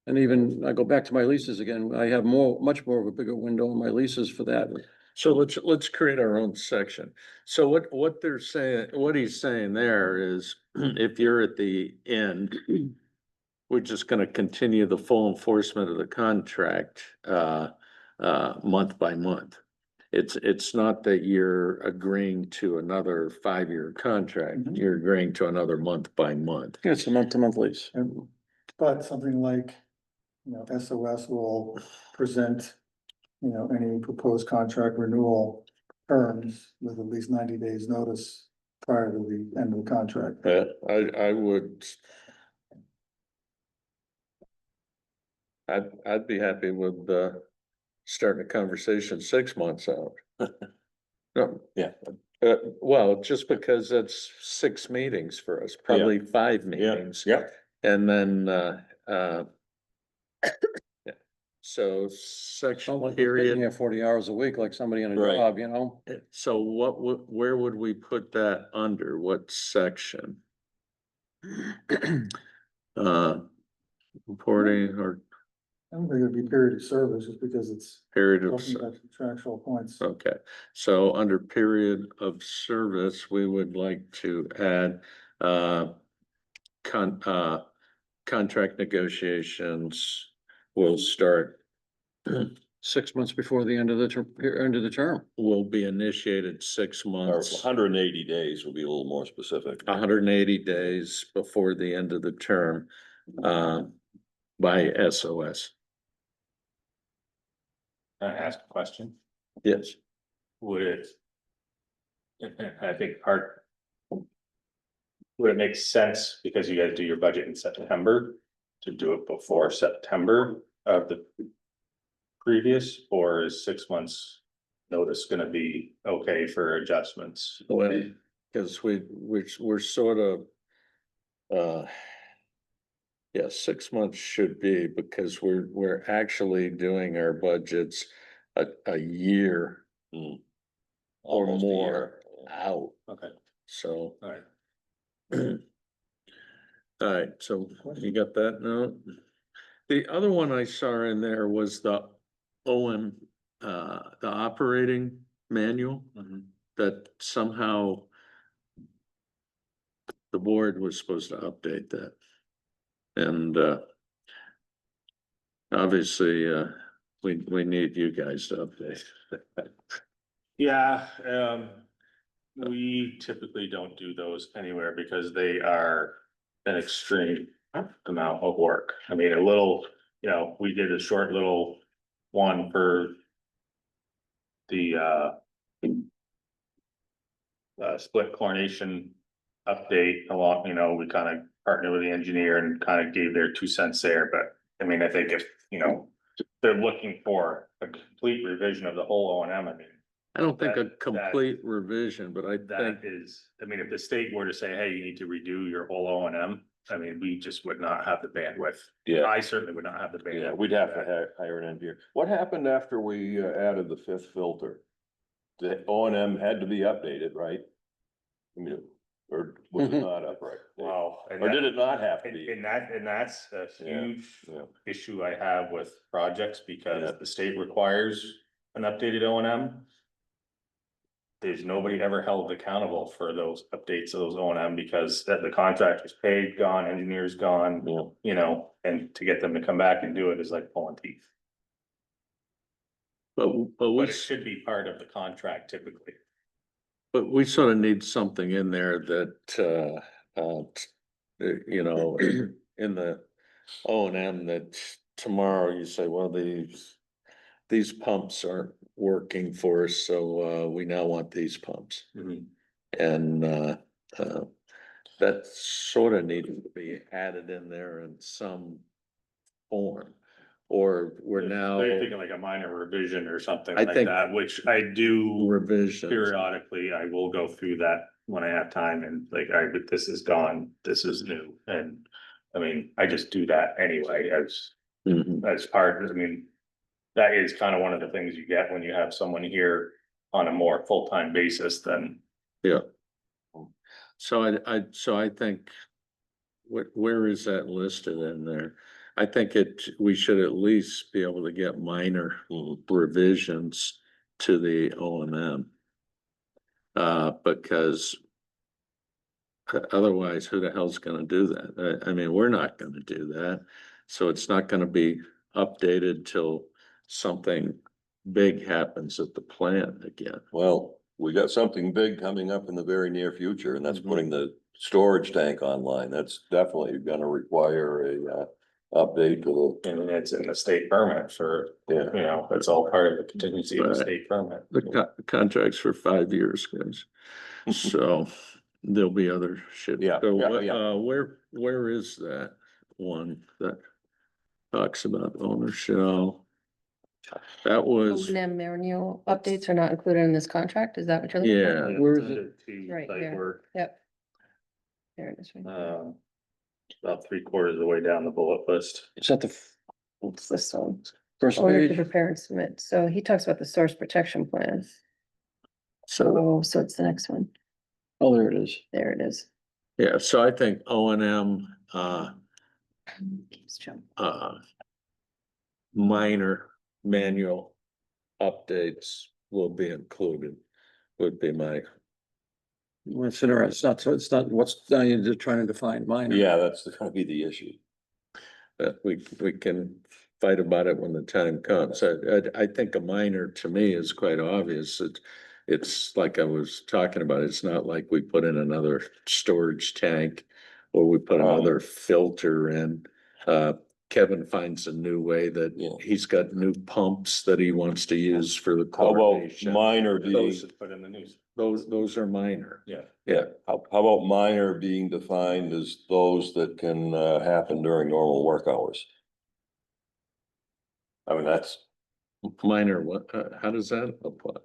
And even, I go back to my leases again, I have much more of a bigger window in my leases for that. So let's create our own section. So what they're saying, what he's saying there is, if you're at the end, we're just gonna continue the full enforcement of the contract, month by month. It's not that you're agreeing to another 5-year contract, Mhm. you're agreeing to another month by month. It's a month-to-month lease. But something like, you know, SOS will present, you know, any proposed contract renewal terms with at least 90 days notice prior to the end of the contract. I would. I'd be happy with, starting a conversation 6 months out. No, Yeah. well, just because that's 6 meetings for us, probably 5 meetings. Yeah, And then, yeah. So section Don't like we're sitting period, here 40 hours a week like somebody in a Right. job, you know? so what would, where would we put that under? What section? Reporting or I don't think it'd be period of service just because it's period of. talking about contractual points. Okay, so under period of service, we would like to add, contract negotiations will start, 6 months before the end of the end of the term. will be initiated 6 or months, hundred and 80 days would be a little more specific. 180 days before the end of the term, by SOS. Can I ask a question? Yes. Would it? I think part. Would it make sense, because you guys do your budget in September, to do it before September of the previous, or is 6 months notice gonna be okay for adjustments? Well, because we're sort of, yeah, 6 months should be, because we're actually doing our budgets a year or Almost a more year. out, Okay, so. all right. All right, so you got that note? The other one I saw in there was the OM, the operating manual, that somehow the board was supposed to update that. And, obviously, we need you guys to update. Yeah, we typically don't do those anywhere because they are an extreme amount of work. I mean, a little, you know, we did a short little one for the, split chlorination update along, you know, we kind of partnered with the engineer and kind of gave their 2 cents there, but I mean, I think if, you know, they're looking for a complete revision of the whole O and M, I mean, I don't think a That- complete revision, but I that think, is, I mean, if the state were to say, hey, you need to redo your whole O and M, I mean, we just would not have the bandwidth. Yeah, I certainly would not have the bandwidth. yeah, we'd have to hire an engineer. What happened after we added the 5th filter? The O and M had to be updated, right? I mean, or was it Mhm. not upright? Wow. Or did it not have to And, be? and that's a Yeah, huge yeah. issue I have with projects because Yeah. the state requires an updated O and M. There's nobody ever held accountable for those updates of those O and M because that the contract was paid, gone, engineers gone, Yeah. you know, and to get them to come back and do it is like pulling teeth. but we. But it should be part of the contract typically. But we sort of need something in there that, you know, in the O and M that tomorrow you say, well, these pumps aren't working for us, so, we now want these pumps. And, that sort of needs to be added in there in some form. Or we're now They're thinking like a minor revision or something I like think- that, which I do revisions. periodically. I will go through that when I have time and like, all right, but this is gone, this is new, and I mean, I just do that anyway Mhm. as part, I mean. That is kind of one of the things you get when you have someone here on a more full-time basis than. Yeah. So I think, where is that listed in there? I think we should at least be able to get minor revisions to the O and M. Because otherwise, who the hell's gonna do that? I mean, we're not gonna do that. So it's not gonna be updated till something big happens at the plant again. Well, we got something big coming up in the very near future, and that's Mhm. putting the storage tank online. That's definitely gonna require a update to And it's in the state permit for, Yeah. you know, it's all part of the contingency of the Right. state permit. The contract's for 5 years, guys. So there'll be other shit. Yeah, So yeah, what, yeah. where is that one that talks about ownership? That was, O&M manual updates are not included in this contract, is that what you're looking at? yeah, Where is it? Under two Right site there. work, Yep. There it is. Right there. about 3/4 of the way down the bullet list. It's at the It's this one. first Order to page. prepare and submit. So he talks about the source protection plan. so, So it's the next one. Oh, there it is. There it is. yeah, so I think O and M, Keeps jumping. minor manual updates will be included, would be my, Well, it's interesting. It's not what's, you're just trying to define minor. Yeah, that's gonna be the issue. we can fight about it when the time comes. I think a minor to me is quite obvious. It's like I was talking about, it's not like we put in another storage tank or we put another filter in. Kevin finds a new way that Yeah. he's got new pumps that he wants to use for the How about chlorination. minor being, Those put in the news. Those are minor. Yeah. yeah, how about minor being defined as those that can happen during normal work hours? I mean, that's Minor, what, how does that apply?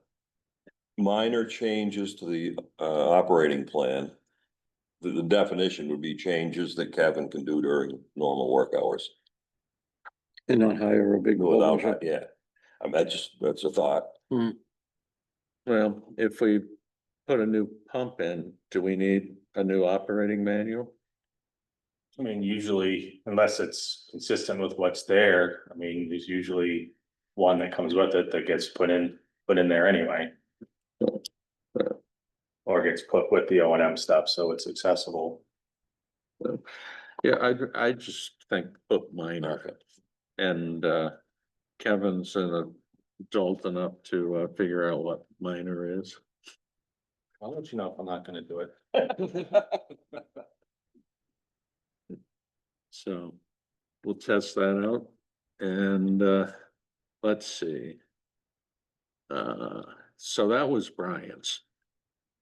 minor changes to the operating plan. The definition would be changes that Kevin can do during normal work hours. And not hire a big. Without, bulldozer. yeah, I mean, that's a thought. Well, if we put a new pump in, do we need a new operating manual? I mean, usually, unless it's consistent with what's there, I mean, there's usually one that comes with it that gets put in there anyway. Or gets put with the O and M stuff, so it's accessible. Yeah, I just think put minor. Okay. And Kevin's an adult enough to figure out what minor is. I'll let you know if I'm not gonna do it. So we'll test that out and let's see. So that was Brian's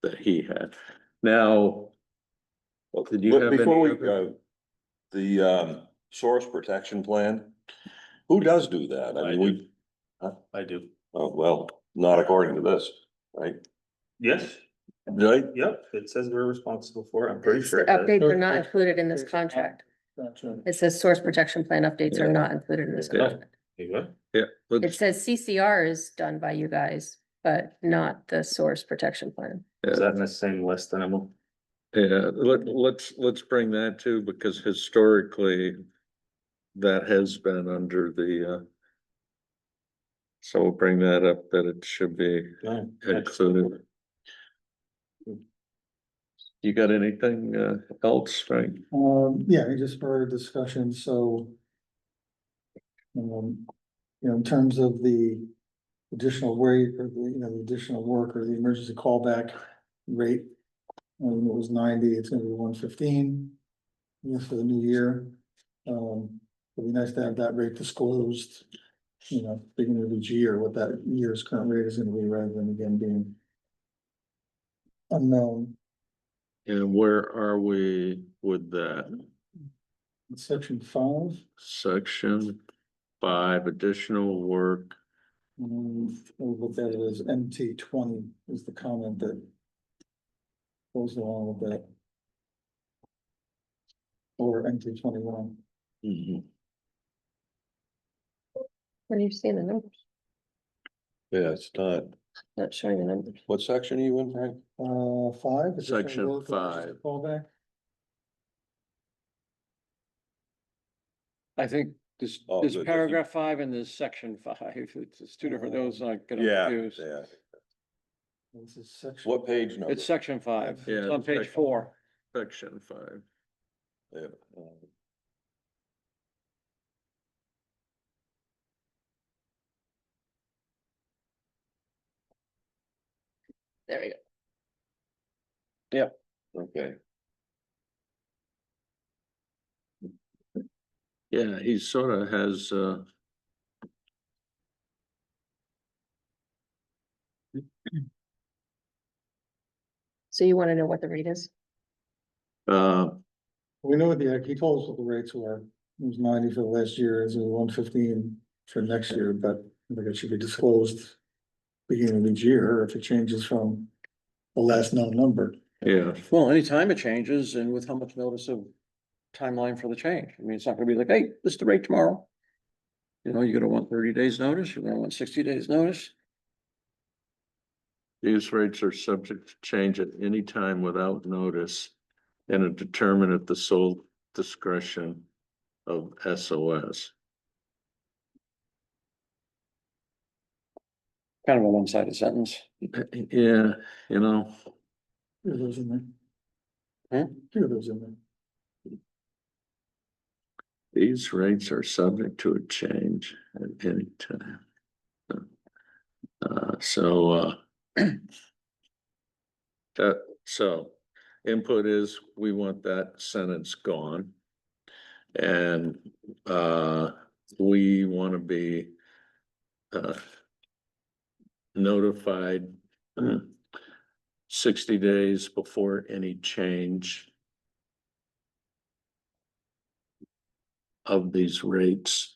that he had. Now, did you But have before any we, other? the source protection plan, who does do that? I mean, I do. oh, well, not according to this, right? Yes, Right? yep, it says we're responsible for it, I'm pretty The sure. it does. updates are not included in this contract. Gotcha. It says source protection plan updates are Yeah. not included in this Yeah. contract. You good? Yeah, It let's, says CCR is done by you guys, but not the source protection plan. Is that in the same list then? yeah, let's bring that too, because historically. That has been under the. So we'll bring that up, that it should be included. You got anything else, Frank? Yeah, just for discussion, so. In terms of the additional rate or the additional work or the emergency callback rate. It was 90, it's gonna be 115. Yes, for the new year. It'd be nice to have that rate disclosed. Beginning of each year, what that year's current rate is gonna be rather than again being. Unknown. And where are we with that? In Section 5. Section 5, additional work. We'll look at it as MT 20 is the comment that. Goes along with that. for NT 21. Mhm. Where do you see the numbers? Yeah, it's Not showing the numbers. what section are you in, Frank? 5. additional Section road closures 5. Fallback. I think this, Oh, this good. paragraph 5 and this section 5, it's two different, those I get Yeah, confused. yeah. This is section. What page number? It's section 5, Yeah, it's on it's page section- 4. Section 5. Yeah. There we go. Okay, Yeah, he sort of has, So you want to know what the rate is? We know what he told us what the rates were. It was 90 for the last year, it's 115 for next year, but I think it should be disclosed beginning of each year if it changes from the last known number. yeah, Well, anytime it changes and with how much notice of timeline for the change. I mean, it's not gonna be like, hey, this is the rate tomorrow. You know, you're gonna want 30 days notice, you're gonna want 60 days notice. these rates are subject to change at any time without notice and are determined at the sole discretion of SOS. Kind of a one-sided sentence. Yeah, you know, Few of those in there. Hmm? Few of those in there. these rates are subject to a change at any time. So input is, we want that sentence gone. And, we want to be, notified 60 days before any change of these rates.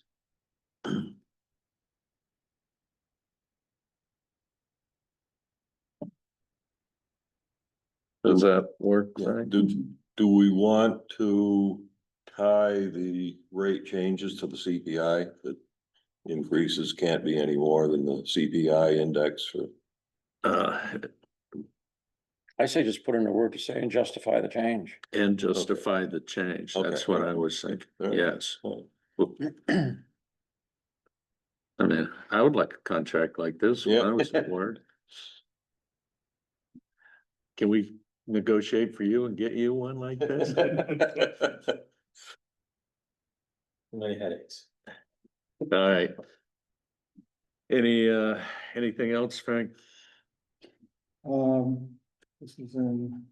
Does that work? yeah, Frank? do we want to tie the rate changes to the CPI? That increases can't be any more than the CPI index for, Uh, I say just put in a word to say and justify the change. and justify the change. That's Okay. what I was thinking. All right. Yes. I mean, I would like a contract like this when I was at work. Can we negotiate for you and get you one like this? Many headaches. All right. Anything else, Frank? This is in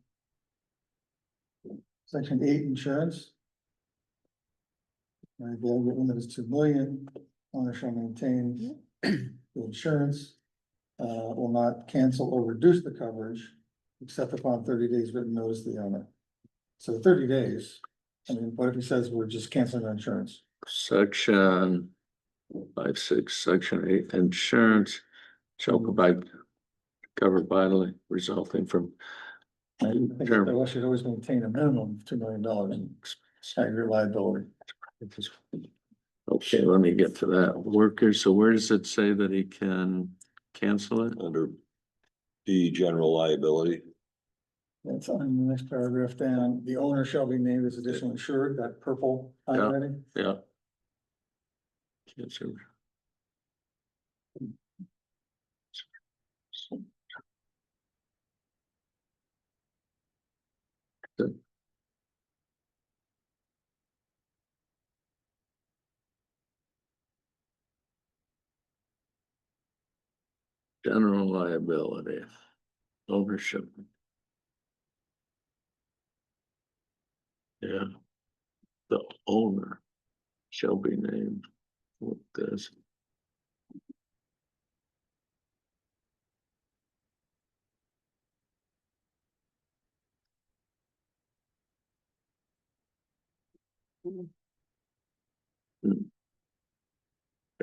section 8, insurance. Right, the limit is 2 million, owner shall maintain the insurance. Will not cancel or reduce the coverage except upon 30 days written notice to the owner. So 30 days, I mean, what if he says we're just canceling our insurance? Section 5.6, section 8, insurance shall provide cover vitally resulting from I think that should always maintain a minimum of $2 million in aggregate liability. Okay, let me get to that. Worker, so where does it say that he can cancel it? under the general liability. That's on the next paragraph down. The owner shall be named as additional insured, that purple highlighting. Yeah. Cancel. Good. General liability, ownership. Yeah. The owner shall be named with this.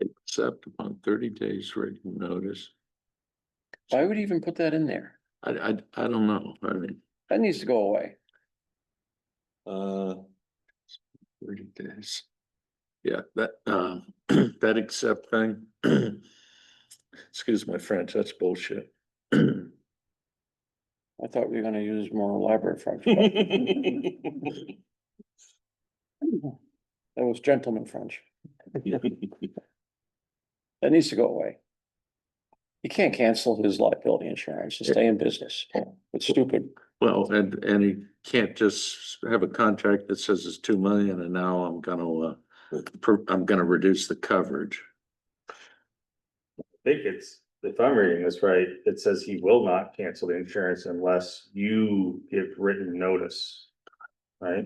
Except upon 30 days written notice. Why would he even put that in there? I don't know. I mean, That needs to go away. Uh, 30 days. Yeah, that, that accept thing. Excuse my French, that's bullshit. I thought we were gonna use more elaborate French. That was gentleman French. That needs to go away. You can't cancel his liability insurance to stay in business. It's stupid. Well, and he can't just have a contract that says it's 2 million and now I'm gonna reduce the coverage. I think it's, if I'm reading this right, it says he will not cancel the insurance unless you give written notice. Right?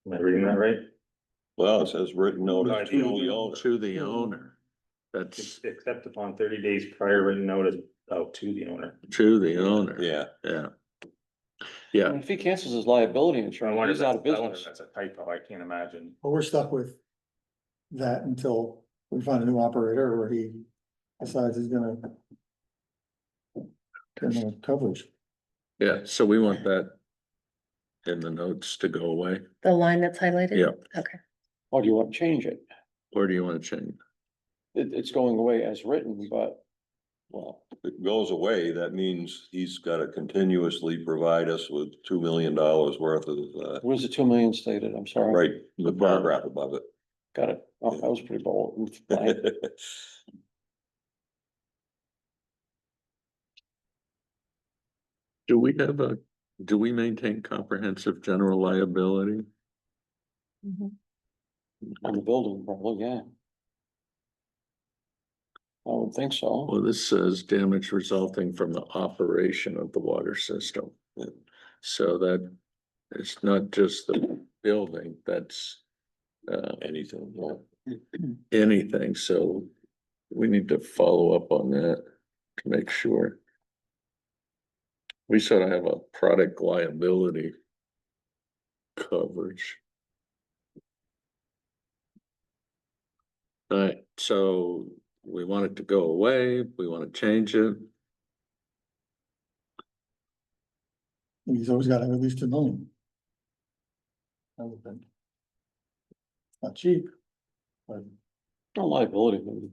Am I reading that right? Well, it says written notice to the owner. To the owner. That's Except upon 30 days prior written notice, to the owner. to the owner. Yeah, Yeah. I Yeah, mean, if he cancels his liability I insurance, wonder if he's out of that's, I wonder business. if that's a typo, I can't imagine. But we're stuck with that until we find a new operator or he decides he's gonna turn on coverage. yeah, so we want that in the notes to go away, The line that's highlighted? Yeah. Okay. Or do you want to change it? or do you wanna change? It's going away as written, but, well, if it goes away, that means he's gotta continuously provide us with $2 million worth of, where's the 2 million stated? I'm sorry. right, the paragraph above it. Got it. Oh, that was pretty bold. Fine. Do we maintain comprehensive general liability? On the building, probably, yeah. I would think so. Well, this says damage resulting from the operation of the water system. So that it's not just the building, that's Anything, yeah. anything, so we need to follow up on that to make sure. We sort of have a product liability coverage. Alright, so we want it to go away, we want to change it. And he's always gotta have at least 2 million. I would think. Not cheap, but No liability. maybe.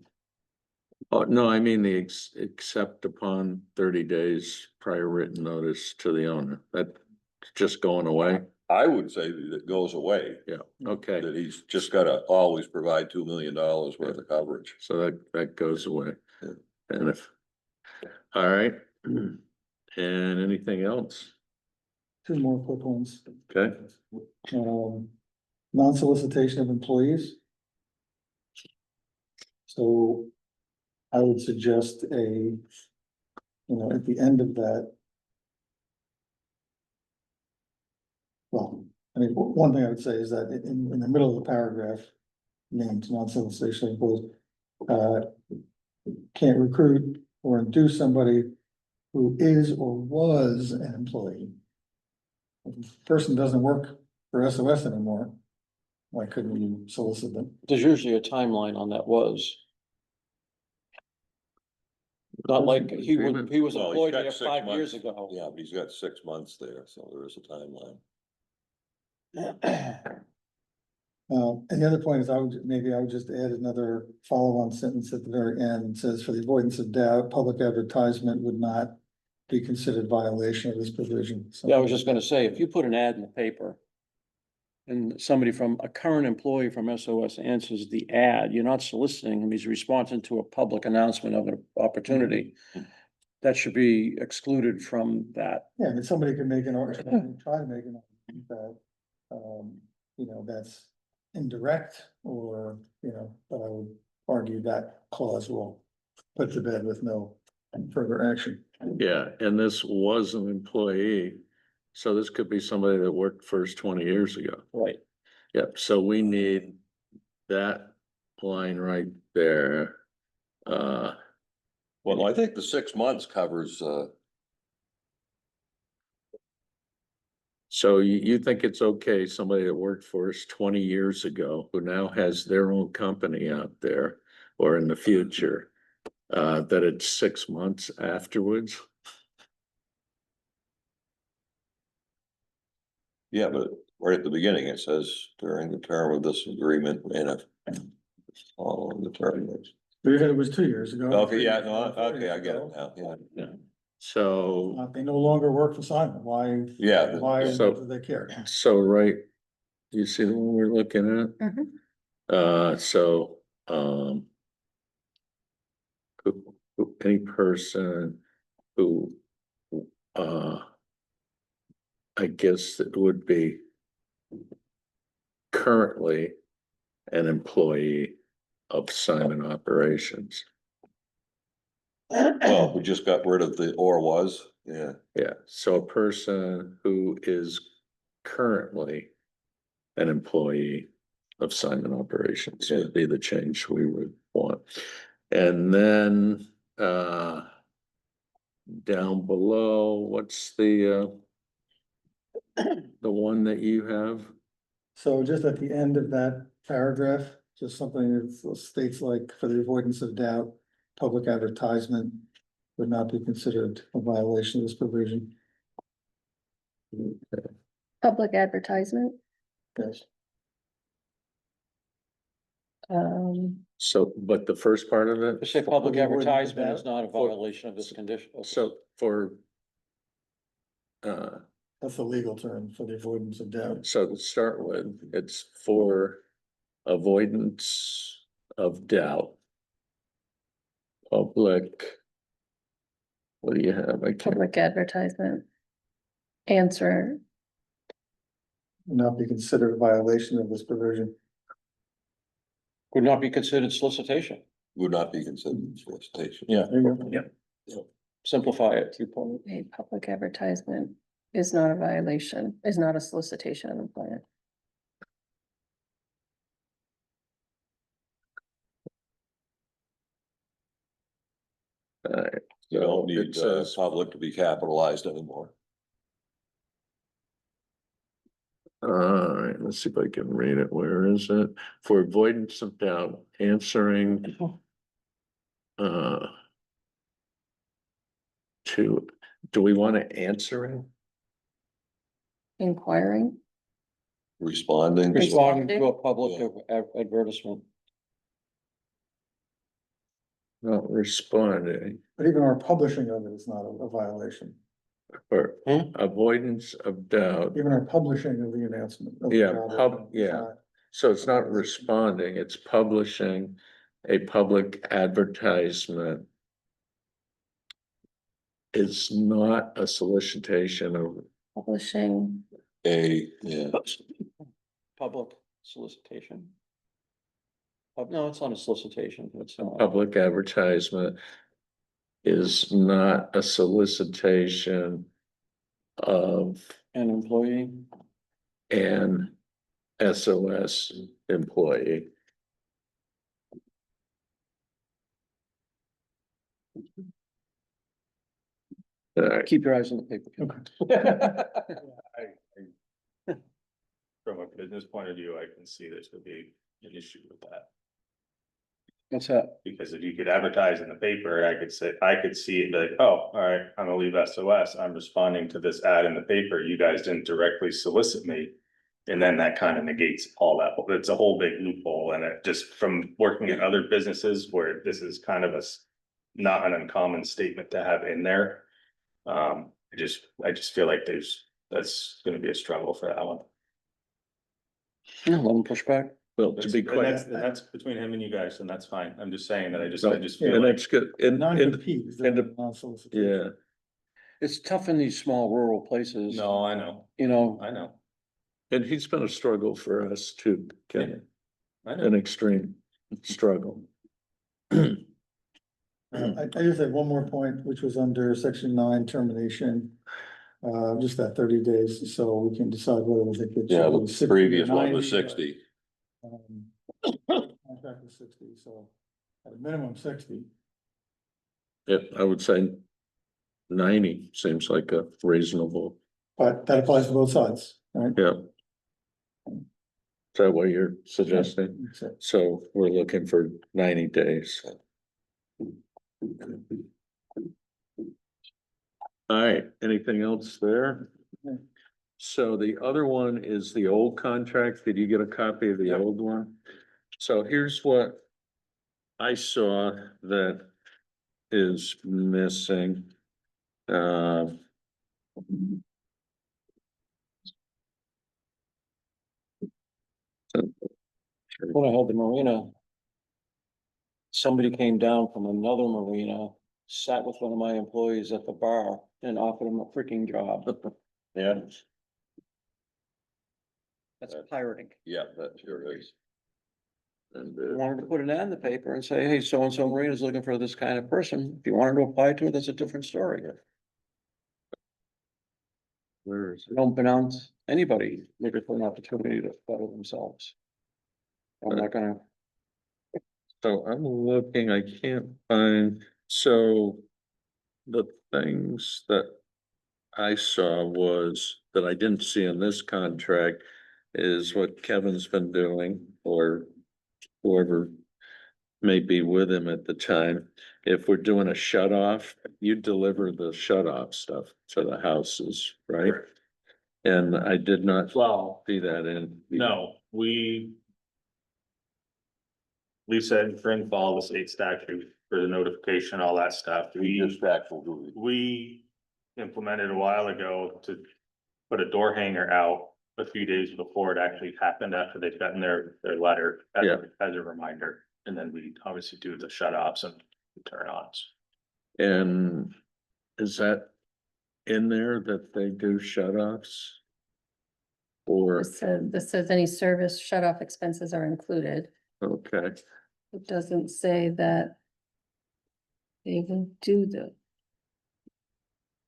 Oh, no, I mean except upon 30 days prior written notice to the owner, that's just going away. I would say that it goes away, Yeah, okay, that he's just gotta always provide $2 million worth of coverage. so that goes away. Yeah. And if, all right, and anything else? 2 more quick ones. Okay, Non-solicitation of employees. So I would suggest at the end of that. Well, I mean, one thing I would say is that in the middle of the paragraph, named non-solicitation of employees, can't recruit or induce somebody who is or was an employee. If a person doesn't work for SOS anymore, why couldn't you solicit them? There's usually a timeline on that was. Not like he was Well, he's employed got there 6 5 years months. ago. Yeah, but he's got 6 months there, so there is a timeline. And the other point is I would just add another follow-on sentence at the very end. It says, for the avoidance of doubt, public advertisement would not be considered violation of this provision. Yeah, I was just gonna say, if you put an ad in the paper. And somebody from, a current employee from SOS answers the ad, you're not soliciting him, he's responding to a public announcement of an opportunity. That should be excluded from that. Yeah, I mean, somebody could make an argument, try to make an argument that, that's indirect or, but I would argue that clause will put to bed with no further action. yeah, and this was an employee, so this could be somebody that worked first 20 years ago. Right. Yep, so we need that line right there. Well, I think the 6 months covers, So you think it's okay, somebody that worked for us 20 years ago, who now has their own company out there or in the future, that it's 6 months afterwards? yeah, but right at the beginning, it says during the term of this agreement and if following the term. It was 2 years ago. Okay, yeah, no, okay, I get it now, yeah. So, They no longer work for Simon, why, Yeah, why So- do they care? so right, you see the one we're looking at? Mhm. Any person who, I guess it would be currently an employee of Simon Operations. Well, we just got rid of the or was, yeah. Yeah, so a person who is currently an employee of Simon Operations would be the change we would want. And then, down below, what's the one that you have? So just at the end of that paragraph, just something that states like, for the avoidance of doubt, public advertisement would not be considered a violation of this provision. Public advertisement, Yes. So, but the first part of it, Just say public For the avoidance of advertisement is doubt. not a violation of this condition. so for, That's the legal term for the avoidance of doubt. so to start with, it's for avoidance of doubt. Public. What do you have? I can't, public advertisement. Answer, Would not be considered a violation of this provision. Would not be considered solicitation. Would not be considered solicitation. Yeah. There you go. Simplify it, 2 point. a public advertisement is not a violation, is not a solicitation of employment. You don't it need says, public to be capitalized anymore. all right, let's see if I can read it. Where is it? For avoidance of doubt, answering. To, do we want to answer it? Inquiring, Responding. Responding to a public advertisement. Not responding, But even our publishing of it is not a violation. or Hmm? avoidance of doubt. Even our publishing of the announcement. of the Yeah, job is yeah. not- So it's not responding, it's publishing a public advertisement. It's not a solicitation of, publishing, Yeah, Public solicitation. No, it's not a solicitation, it's public advertisement is not a solicitation of an employee. an SOS employee. All right, Keep your eyes on the paper. From a business point of view, I can see there's gonna be an issue with that. What's that? Because if you could advertise in the paper, I could say, I could see it like, oh, all right, I'm gonna leave SOS, I'm responding to this ad in the paper, you guys didn't directly solicit me. And then that kind of negates all that, it's a whole big loophole, and it just from working in other businesses where this is kind of not an uncommon statement to have in there. I just feel like that's gonna be a struggle for that one. Yeah, let them push back. well, to be And quite, that's between him and you guys, and that's fine, I'm just saying that I just and feel like. that's good, and, Non-compete is and- different than non-solicitation. yeah, It's tough in these small rural places. No, I know, You know, I know, and he's been a struggle for us too, Ken, I know. an extreme struggle. I just have one more point, which was under section 9 termination. Just that 30 days, so we can decide whether we think it yeah, should be the 60 or previous one 90, was 60. Contract was 60, so at a minimum 60. Yeah, I would say 90 seems like a reasonable, But that applies to both sides, right? yeah. Is that what you're suggesting? So, So we're looking for 90 days. All right, anything else there? So the other one is the old contract. Did you get a copy of the Yep. old one? So here's what I saw that is missing. When I had the marina, somebody came down from another marina, sat with one of my employees at the bar and offered him a freaking job. Yeah, That's pirating. yeah, that sure is. And, I wanted to put an ad in the paper and say, hey, so-and-so marina is looking for this kind of person. If you wanted to apply to it, that's a different story. where is it? Don't pronounce anybody looking for an opportunity to better themselves. I'm not gonna, So I'm looking, I can't find, so the things that I saw was, that I didn't see in this contract is what Kevin's been doing, or whoever may be with him at the time. If we're doing a shut off, you deliver the shut off stuff to the houses, right? And I did not Well, see that in. no, Lisa and Spring follow the state statute for the notification, all that stuff. Just actual duty. We implemented a while ago to put a door hanger out a few days before it actually happened, after they'd gotten their letter as, Yeah. as a reminder. And then we obviously do the shut offs and turn ons. And is that in there that they do shut offs? Or, This says any service shut off expenses are included. okay, It doesn't say that they will do the,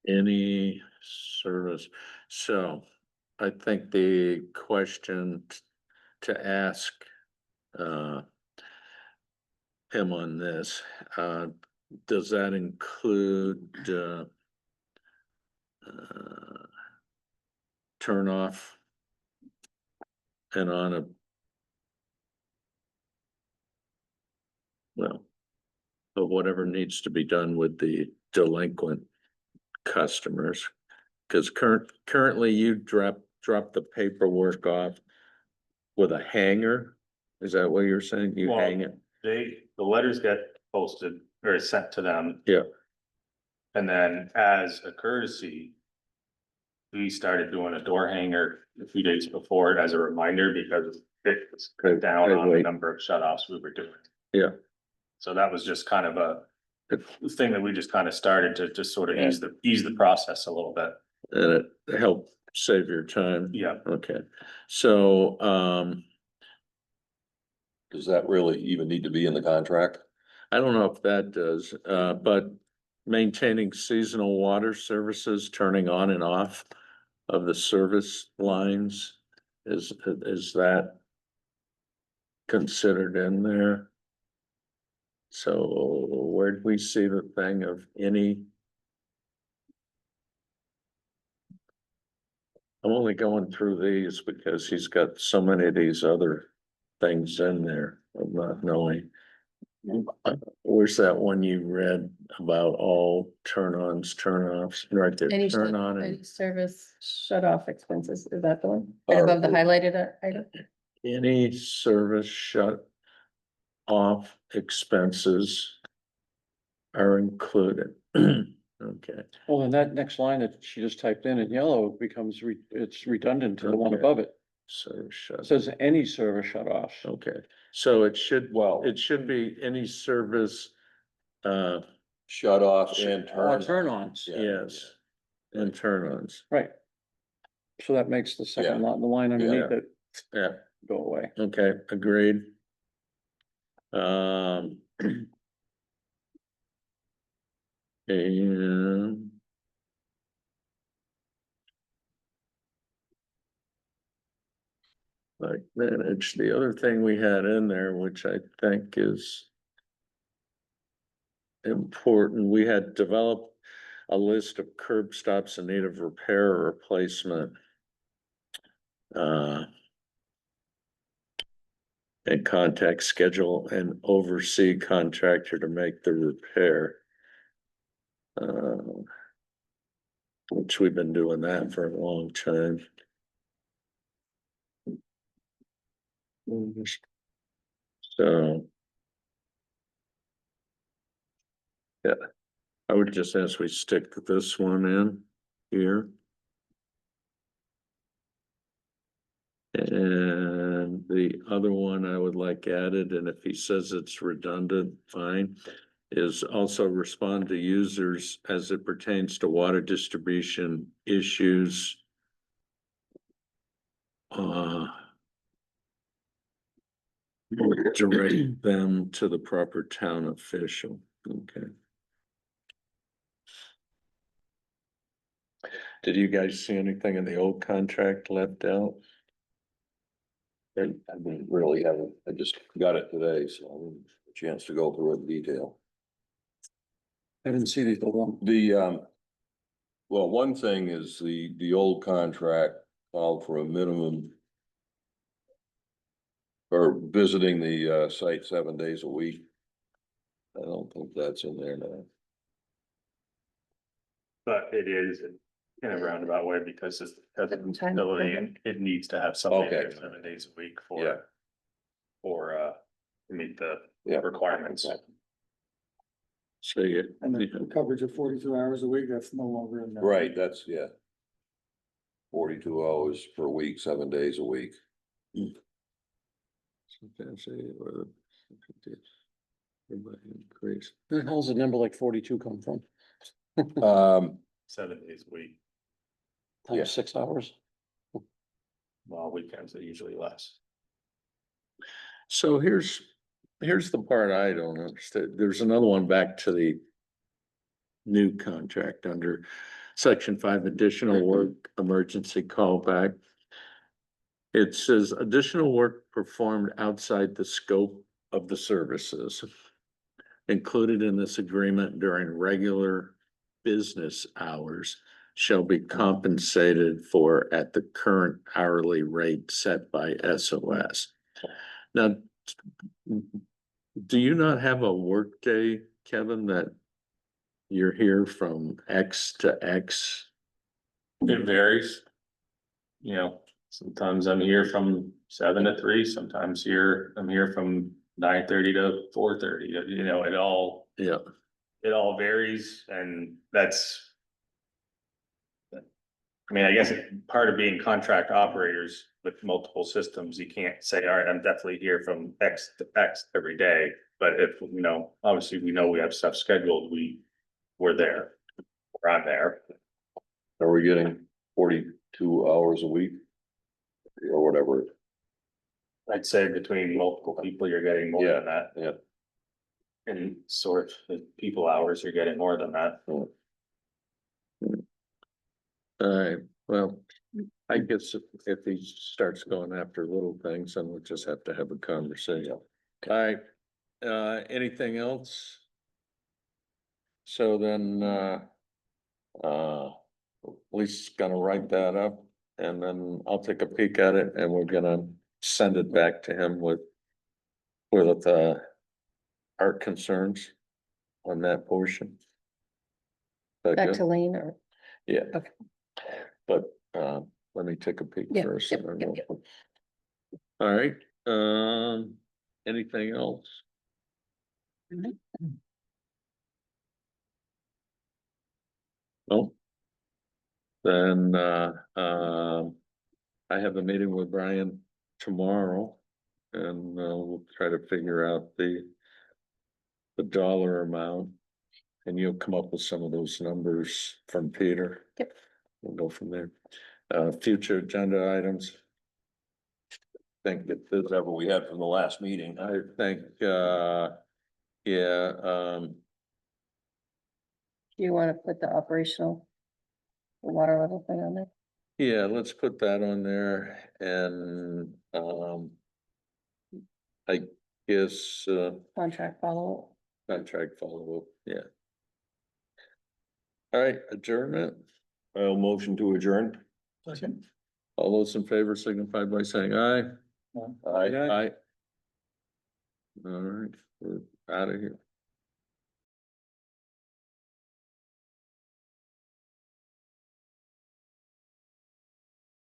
any service, so I think the question to ask him on this, does that include turn off and on a, well, of whatever needs to be done with the delinquent customers? Cause currently you drop the paperwork off with a hanger, is that what you're saying? You Well, hang it? The letters get posted or sent to them. Yeah. And then as a courtesy, we started doing a door hanger a few days before it as a reminder, because it was cut down on the Wait. number of shut offs we were doing. Yeah. So that was just kind of a thing that we just kind of started to just sort of ease the process a little bit. And it helped save your time? Yeah. Okay, so, Does that really even need to be in the contract? I don't know if that does, but maintaining seasonal water services, turning on and off of the service lines, is that considered in there? So where'd we see the thing of any? I'm only going through these because he's got so many of these other things in there of not knowing. Where's that one you read about all turn-ons, turn-offs, right there, any turn on any and service shut off expenses, is that the one? Or- Right above the highlighted item? any service shut off expenses are included. Okay, well, and that next line that she just typed in yellow becomes it's redundant to the one Okay. above it. so It shut, says any service shut off. okay, so it should, Well, it should be any service, shut off and Or turn. turn ons, Yeah. yes, and turn-ons, right. So that makes the second Yeah. line, the line underneath Yeah. it yeah. go away. Okay, agreed. And like manage, the other thing we had in there, which I think is important, we had developed a list of curb stops in need of repair or replacement. And contact, schedule and oversee contractor to make the repair. Which we've been doing that for a long time. So. Yeah, I would just ask we stick this one in here. And the other one I would like added, and if he says it's redundant, fine, is also respond to users as it pertains to water distribution issues. Direct them to the proper town official, okay. Did you guys see anything in the old contract left out? I didn't really have, I just got it today, so I didn't have a chance to go through it in detail. I didn't see the one. Well, one thing is the old contract called for a minimum or visiting the site 7 days a week. I don't think that's in there now. But it is in a roundabout way because it's has a Certain time. facility and it needs to have somebody there Okay. 7 days a week Yeah. to meet the Yeah. requirements. So you, And the coverage of 42 hours a week, that's no longer in there. Right, that's, yeah. 42 hours per week, 7 days a week. Increase. Where the hell's the number like 42 come from? Um, 7 days a week, Yeah. Times 6 hours? well, weekends are usually less. So here's the part I don't understand. There's another one back to the new contract under section 5, additional work emergency callback. It says additional work performed outside the scope of the services included in this agreement during regular business hours shall be compensated for at the current hourly rate set by SOS. Now, do you not have a work day, Kevin, that you're here from X to X? It varies. You know, sometimes I'm here from 7 to 3, sometimes I'm here from 9:30 to 4:30, you know, Yeah, it all varies and that's. I mean, I guess part of being contract operators with multiple systems, you can't say, all right, I'm definitely here from X to X every day. But if, you know, obviously we know we have stuff scheduled, we're there, I'm there. are we getting 42 hours a week? Or whatever, I'd say between multiple people, you're getting more than that. yeah. And sort of people hours, you're getting more than that. alright, well, I guess if he starts going after little things, then we'll just have to have a conversation. Alright, anything else? So then, Lisa's gonna write that up and then I'll take a peek at it and we're gonna send it back to him with our concerns on that portion. Is that Back good? to Lane or? Yeah. Okay. But, let me take a peek Yeah, first. yep, and then yep, we'll- All right, anything else? No? Then, I have a meeting with Brian tomorrow. And, we'll try to figure out the dollar amount. And you'll come up with some of those numbers from Peter. Yep. We'll go from there. Future agenda items. Think that this, Whatever we had from the last meeting. I think, yeah, Do you want to put the operational the water level thing on there? yeah, let's put that on there and, I guess, Contract follow-up? contract follow-up, yeah. All right, adjournment. I'll motion to adjourn. Second. All those in favor signify by saying aye. Aye. Aye. All right, we're out of here.